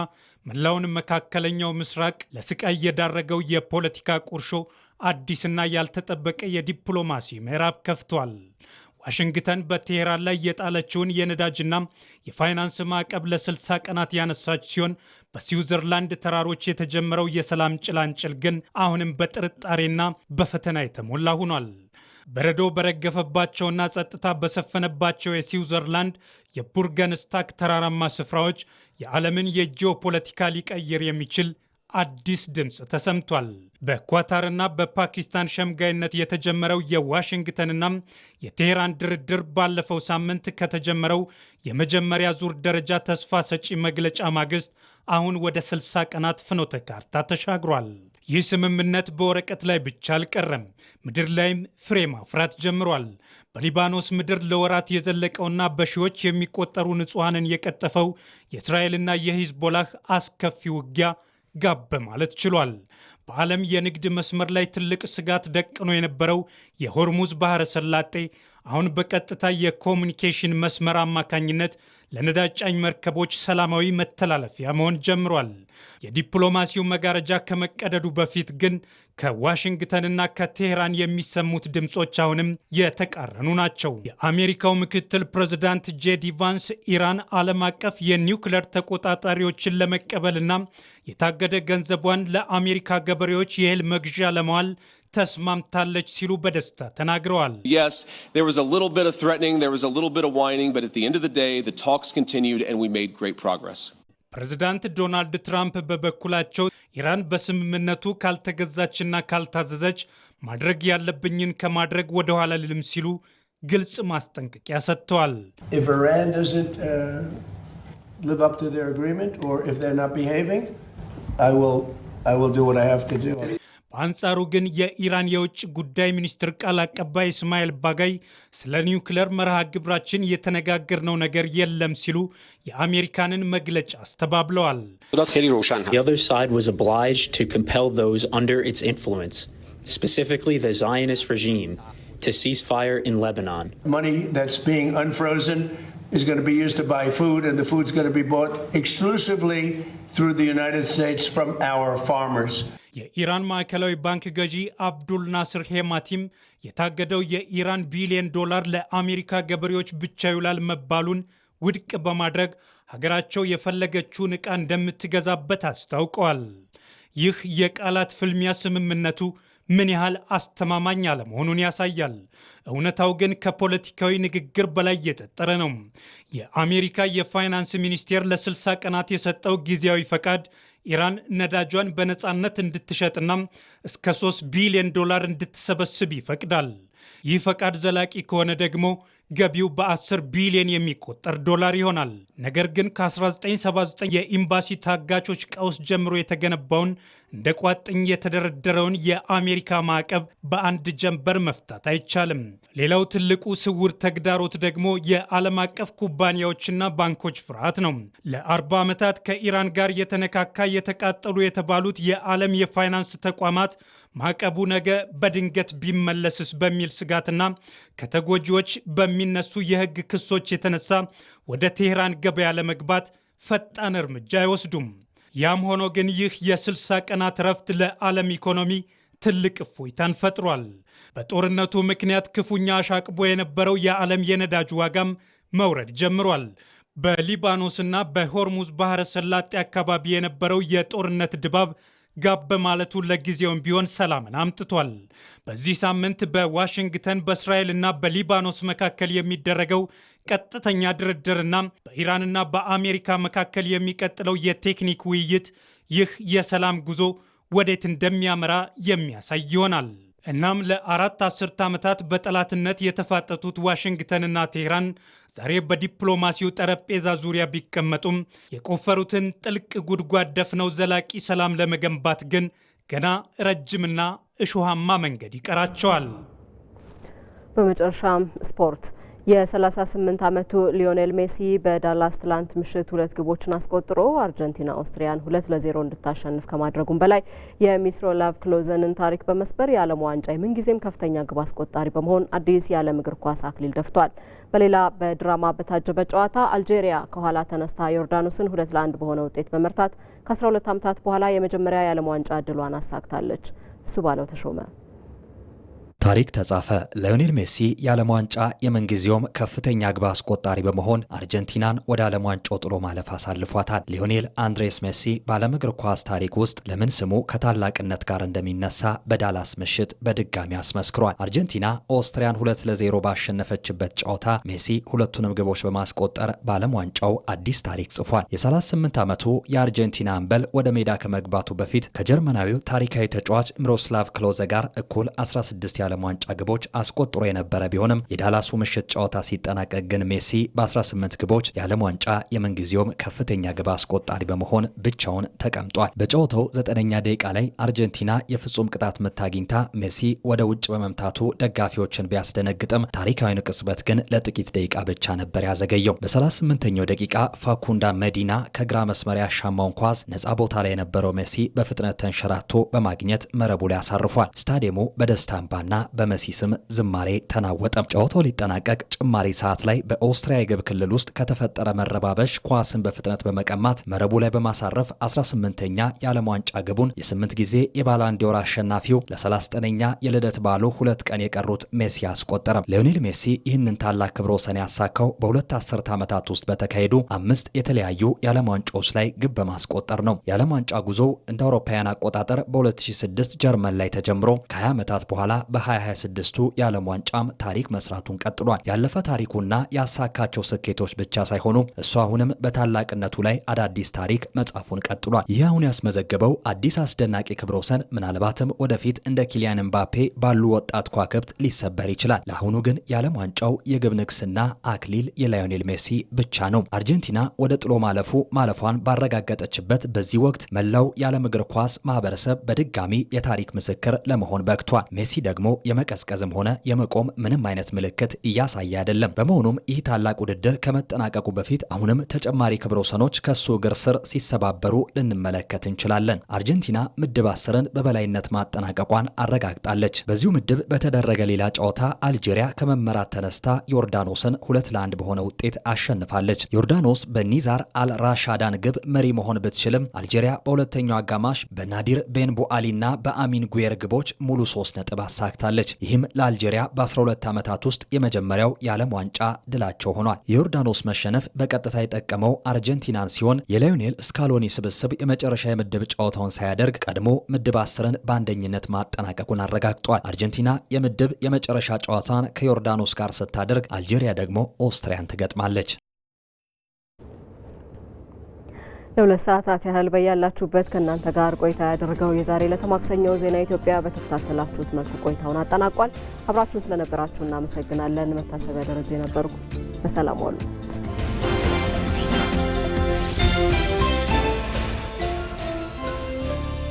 መላውን መካከለኛው ምስራቅ ለስቃይ የዳረገው የፖለቲካ ቁርሾ አዲስና ያልተጠበቀ የዲፕሎማሲ ምዕራፍ ከፍቷል። ዋሽንግተን በቴህራን ላይ የጣለችውን የነዳጅና የፋይናንስ ማዕቀብ ለ60 ቀናት ያነሳች ሲሆን በስዊዘርላንድ ተራሮች የተጀመረው የሰላም ጭላንጭል ግን አሁንም በጥርጣሬና በፈተና የተሞላ ሆኗል። በረዶ በረገፈባቸውና ጸጥታ በሰፈነባቸው የስዊዘርላንድ የቡርገንስታክ ተራራማ ስፍራዎች የዓለምን የጂኦፖለቲካ ሊቀይር የሚችል አዲስ ድምፅ ተሰምቷል። በኳታርና በፓኪስታን ሸምጋይነት የተጀመረው የዋሽንግተንና የቴህራን ድርድር ባለፈው ሳምንት ከተጀመረው የመጀመሪያ ዙር ደረጃ ተስፋ ሰጪ መግለጫ ማግስት አሁን ወደ 60 ቀናት ፍኖተ ካርታ ተሻግሯል። ይህ ስምምነት በወረቀት ላይ ብቻ አልቀረም፣ ምድር ላይም ፍሬ ማፍራት ጀምሯል። በሊባኖስ ምድር ለወራት የዘለቀውና በሺዎች የሚቆጠሩ ንጹሐንን የቀጠፈው የእስራኤልና የሂዝቦላህ አስከፊ ውጊያ ጋብ ማለት ችሏል። በዓለም የንግድ መስመር ላይ ትልቅ ስጋት ደቅኖ የነበረው የሆርሙዝ ባህረ ሰላጤ አሁን በቀጥታ የኮሙኒኬሽን መስመር አማካኝነት ለነዳጅ ጫኝ መርከቦች ሰላማዊ መተላለፊያ መሆን ጀምሯል። የዲፕሎማሲው መጋረጃ ከመቀደዱ በፊት ግን ከዋሽንግተንና ከቴህራን የሚሰሙት ድምጾች አሁንም የተቃረኑ ናቸው። የአሜሪካው ምክትል ፕሬዝዳንት ጄዲ ቫንስ ኢራን ዓለም አቀፍ የኒውክሌር ተቆጣጣሪዎችን ለመቀበልና የታገደ ገንዘቧን ለአሜሪካ ገበሬዎች የእህል መግዣ ለመዋል ተስማምታለች ሲሉ በደስታ ተናግረዋል። Yes, there was a little bit of threatening, there was a little bit of whining, but at the end of the day, the talks continued and we made great progress. ፕሬዝዳንት ዶናልድ ትራምፕ በበኩላቸው ኢራን በስምምነቱ ካልተገዛችና ካልታዘዘች ማድረግ ያለብኝን ከማድረግ ወደ ኋላ ልልም ሲሉ ግልጽ ማስጠንቀቂያ ሰጥተዋል። If Iran doesn't live up to their agreement or if they're not behaving, I will do what I have to do. በአንጻሩ ግን የኢራን የውጭ ጉዳይ ሚኒስትር ቃል አቀባይ እስማኤል ባጋይ ስለ ኒውክሌር መርሃ ግብራችን የተነጋገርነው ነገር የለም ሲሉ የአሜሪካንን መግለጫ አስተባብለዋል። The other side was obliged to compel those under its influence, specifically the Zionist regime, to cease fire in Lebanon. Money that's being unfrozen is going to be used to buy food, and the food's going to be bought exclusively through the United States from our farmers. የኢራን ማዕከላዊ ባንክ ገዢ አብዱል ናስር ሄማቲም የታገደው የኢራን ቢሊዮን ዶላር ለአሜሪካ ገበሬዎች ብቻ ይውላል መባሉን ውድቅ በማድረግ ሀገራቸው የፈለገችውን ዕቃ እንደምትገዛበት አስታውቀዋል። ይህ የቃላት ፍልሚያ ስምምነቱ ምን ያህል አስተማማኝ አለመሆኑን ያሳያል። እውነታው ግን ከፖለቲካዊ ንግግር በላይ የጠጠረ ነው። የአሜሪካ የፋይናንስ ሚኒስቴር ለ60 ቀናት የሰጠው ጊዜያዊ ፈቃድ ኢራን ነዳጇን በነፃነት እንድትሸጥና እስከ 3 ቢሊዮን ዶላር እንድትሰበስብ ይፈቅዳል። ይህ ፈቃድ ዘላቂ ከሆነ ደግሞ ገቢው በ10 ቢሊዮን የሚቆጠር ዶላር ይሆናል። ነገር ግን ከ1979 የኤምባሲ ታጋቾች ቀውስ ጀምሮ የተገነባውን እንደ ቋጥኝ የተደረደረውን የአሜሪካ ማዕቀብ በአንድ ጀንበር መፍታት አይቻልም። ሌላው ትልቁ ስውር ተግዳሮት ደግሞ የዓለም አቀፍ ኩባንያዎችና ባንኮች ፍርሃት ነው። ለ40 ዓመታት ከኢራን ጋር የተነካካ የተቃጠሉ የተባሉት የዓለም የፋይናንስ ተቋማት ማዕቀቡ ነገ በድንገት ቢመለስስ በሚል ስጋትና ከተጎጂዎች በሚነሱ የሕግ ክሶች የተነሳ ወደ ቴህራን ገበያ ለመግባት ፈጣን እርምጃ አይወስዱም። ያም ሆኖ ግን ይህ የ60 ቀናት ረፍት ለዓለም ኢኮኖሚ ትልቅ እፎይታን ፈጥሯል። በጦርነቱ ምክንያት ክፉኛ አሻቅቦ የነበረው የዓለም የነዳጅ ዋጋም መውረድ ጀምሯል። በሊባኖስና በሆርሙዝ ባህረ ሰላጤ አካባቢ የነበረው የጦርነት ድባብ ጋብ ማለቱ ለጊዜውም ቢሆን ሰላምን አምጥቷል። በዚህ ሳምንት በዋሽንግተን በእስራኤልና በሊባኖስ መካከል የሚደረገው ቀጥተኛ ድርድርና በኢራንና በአሜሪካ መካከል የሚቀጥለው የቴክኒክ ውይይት ይህ የሰላም ጉዞ ወዴት እንደሚያመራ የሚያሳይ ይሆናል። እናም ለ4 አስርት ዓመታት በጠላትነት የተፋጠጡት ዋሽንግተንና ቴህራን ዛሬ በዲፕሎማሲው ጠረጴዛ ዙሪያ ቢቀመጡም የቆፈሩትን ጥልቅ ጉድጓድ ደፍነው ዘላቂ ሰላም ለመገንባት ግን ገና ረጅምና እሾሃማ መንገድ ይቀራቸዋል። በመጨረሻም ስፖርት የ38 ዓመቱ ሊዮኔል ሜሲ በዳላስ ትላንት ምሽት 2 ግቦችን አስቆጥሮ አርጀንቲና ኦስትሪያን 2-0 እንድታሸንፍ ከማድረጉም በላይ የሚስሮላቭ ክሎዘንን ታሪክ በመስበር የዓለም ዋንጫ የምንጊዜም ከፍተኛ ግብ አስቆጣሪ በመሆን አዲስ የዓለም እግር ኳስ አክሊል ደፍቷል። በሌላ በድራማ በታጀበ ጨዋታ አልጄሪያ ከኋላ ተነስታ ዮርዳኖስን 2-1 በሆነ ውጤት በመርታት ከ12 ዓመታት በኋላ የመጀመሪያ የዓለም ዋንጫ እድሏን አሳክታለች። እሱ ባለው ተሾመ ታሪክ ተጻፈ። ሊዮኔል ሜሲ የዓለም ዋንጫ የምንጊዜውም ከፍተኛ ግብ አስቆጣሪ በመሆን አርጀንቲናን ወደ ዓለም ዋንጫው ጥሎ ማለፍ አሳልፏታል። ሊዮኔል አንድሬስ ሜሲ በዓለም እግር ኳስ ታሪክ ውስጥ ለምን ስሙ ከታላቅነት ጋር እንደሚነሳ በዳላስ ምሽት በድጋሚ አስመስክሯል። አርጀንቲና ኦስትሪያን 2-0 ባሸነፈችበት ጨዋታ ሜሲ ሁለቱንም ግቦች በማስቆጠር በዓለም ዋንጫው አዲስ ታሪክ ጽፏል። የ38 ዓመቱ የአርጀንቲና አምበል ወደ ሜዳ ከመግባቱ በፊት ከጀርመናዊው ታሪካዊ ተጫዋች ሚሮስላቭ ክሎዘ ጋር እኩል 16 የዓለም ዋንጫ ግቦች አስቆጥሮ የነበረ ቢሆንም የዳላሱ ምሽት ጨዋታ ሲጠናቀቅ ግን ሜሲ በ18 ግቦች የዓለም ዋንጫ የምንጊዜውም ከፍተኛ ግብ አስቆጣሪ በመሆን ብቻውን ተቀምጧል። በጨዋታው 9ኛ ደቂቃ ላይ አርጀንቲና የፍጹም ቅጣት ምት አግኝታ ሜሲ ወደ ውጭ በመምታቱ ደጋፊዎችን ቢያስደነግጥም ታሪካዊውን ቅጽበት ግን ለጥቂት ደቂቃ ብቻ ነበር ያዘገየው። በ38ኛው ደቂቃ ፋኩንዳ መዲና ከግራ መስመር ያሻማውን ኳስ ነፃ ቦታ ላይ የነበረው ሜሲ በፍጥነት ተንሸራቶ በማግኘት መረቡ ላይ አሳርፏል። ስታዲየሙ በደስታ እንባና በሜሲ ስም ዝማሬ ተናወጠም። ጨዋታው ሊጠናቀቅ ጭማሪ ሰዓት ላይ በኦስትሪያ የግብ ክልል ውስጥ ከተፈጠረ መረባበሽ ኳስን በፍጥነት በመቀማት መረቡ ላይ በማሳረፍ 18ኛ የዓለም ዋንጫ ግቡን የ8 ጊዜ የባላንዲዮር አሸናፊው ለ39ኛ የልደት በዓሉ 2 ቀን የቀሩት ሜሲ አስቆጠረም። ሊዮኔል ሜሲ ይህንን ታላቅ ክብረ ወሰን ያሳካው በ2 አስርት ዓመታት ውስጥ በተካሄዱ 5 የተለያዩ የዓለም ዋንጫዎች ላይ ግብ በማስቆጠር ነው። የዓለም ዋንጫ ጉዞ እንደ አውሮፓውያን አቆጣጠር በ2006 ጀርመን ላይ ተጀምሮ ከ20 ዓመታት በኋላ በ2026ቱ የዓለም ዋንጫም ታሪክ መስራቱን ቀጥሏል። ያለፈ ታሪኩና ያሳካቸው ስኬቶች ብቻ ሳይሆኑ እሱ አሁንም በታላቅነቱ ላይ አዳዲስ ታሪክ መጻፉን ቀጥሏል። ይህ አሁን ያስመዘገበው አዲስ አስደናቂ ክብረ ወሰን ምናልባትም ወደፊት እንደ ኪሊያን ኤምባፔ ባሉ ወጣት ከዋክብት ሊሰበር ይችላል። ለአሁኑ ግን የዓለም ዋንጫው የግብ ንግስና አክሊል የሊዮኔል ሜሲ ብቻ ነው። አርጀንቲና ወደ ጥሎ ማለፏን ባረጋገጠችበት በዚህ ወቅት መላው የዓለም እግር ኳስ ማህበረሰብ በድጋሚ የታሪክ ምስክር ለመሆን በቅቷል። ሜሲ ደግሞ የመቀዝቀዝም ሆነ የመቆም ምንም አይነት ምልክት እያሳየ አይደለም። በመሆኑም ይህ ታላቅ ውድድር ከመጠናቀቁ በፊት አሁንም ተጨማሪ ክብረ ወሰኖች ከሱ እግር ስር ሲሰባበሩ ልንመለከት እንችላለን። አርጀንቲና ምድብ 10ን በበላይነት ማጠናቀቋን አረጋግጣለች። በዚሁ ምድብ በተደረገ ሌላ ጨዋታ አልጄሪያ ከመመራት ተነስታ ዮርዳኖስን 2-1 በሆነ ውጤት አሸንፋለች። ዮርዳኖስ በኒዛር አልራሻዳን ግብ መሪ መሆን ብትችልም አልጄሪያ በሁለተኛው አጋማሽ በናዲር ቤንቦአሊና በአሚን ጉየር ግቦች ሙሉ 3 ነጥብ አሳክታለች። ይህም ለአልጄሪያ በ12 ዓመታት ውስጥ የመጀመሪያው የዓለም ዋንጫ ድላቸው ሆኗል። የዮርዳኖስ መሸነፍ በቀጥታ የጠቀመው አርጀንቲናን ሲሆን የሊዮኔል ስካሎኒ ስብስብ የመጨረሻ የምድብ ጨዋታውን ሳያደርግ ቀድሞ ምድብ 10ን በአንደኝነት ማጠናቀቁን አረጋግጧል። አርጀንቲና የምድብ የመጨረሻ ጨዋታን ከዮርዳኖስ ጋር ስታደርግ፣ አልጄሪያ ደግሞ ኦስትሪያን ትገጥማለች። ለ2 ሰዓታት ያህል በያላችሁበት ከእናንተ ጋር ቆይታ ያደረገው የዛሬ ለተማክሰኞው ዜና ኢትዮጵያ በተከታተላችሁት መልኩ ቆይታውን አጠናቋል። አብራችሁን ስለነበራችሁ እናመሰግናለን። መታሰቢያ ደረጃ ነበርኩ። በሰላም ዋሉ።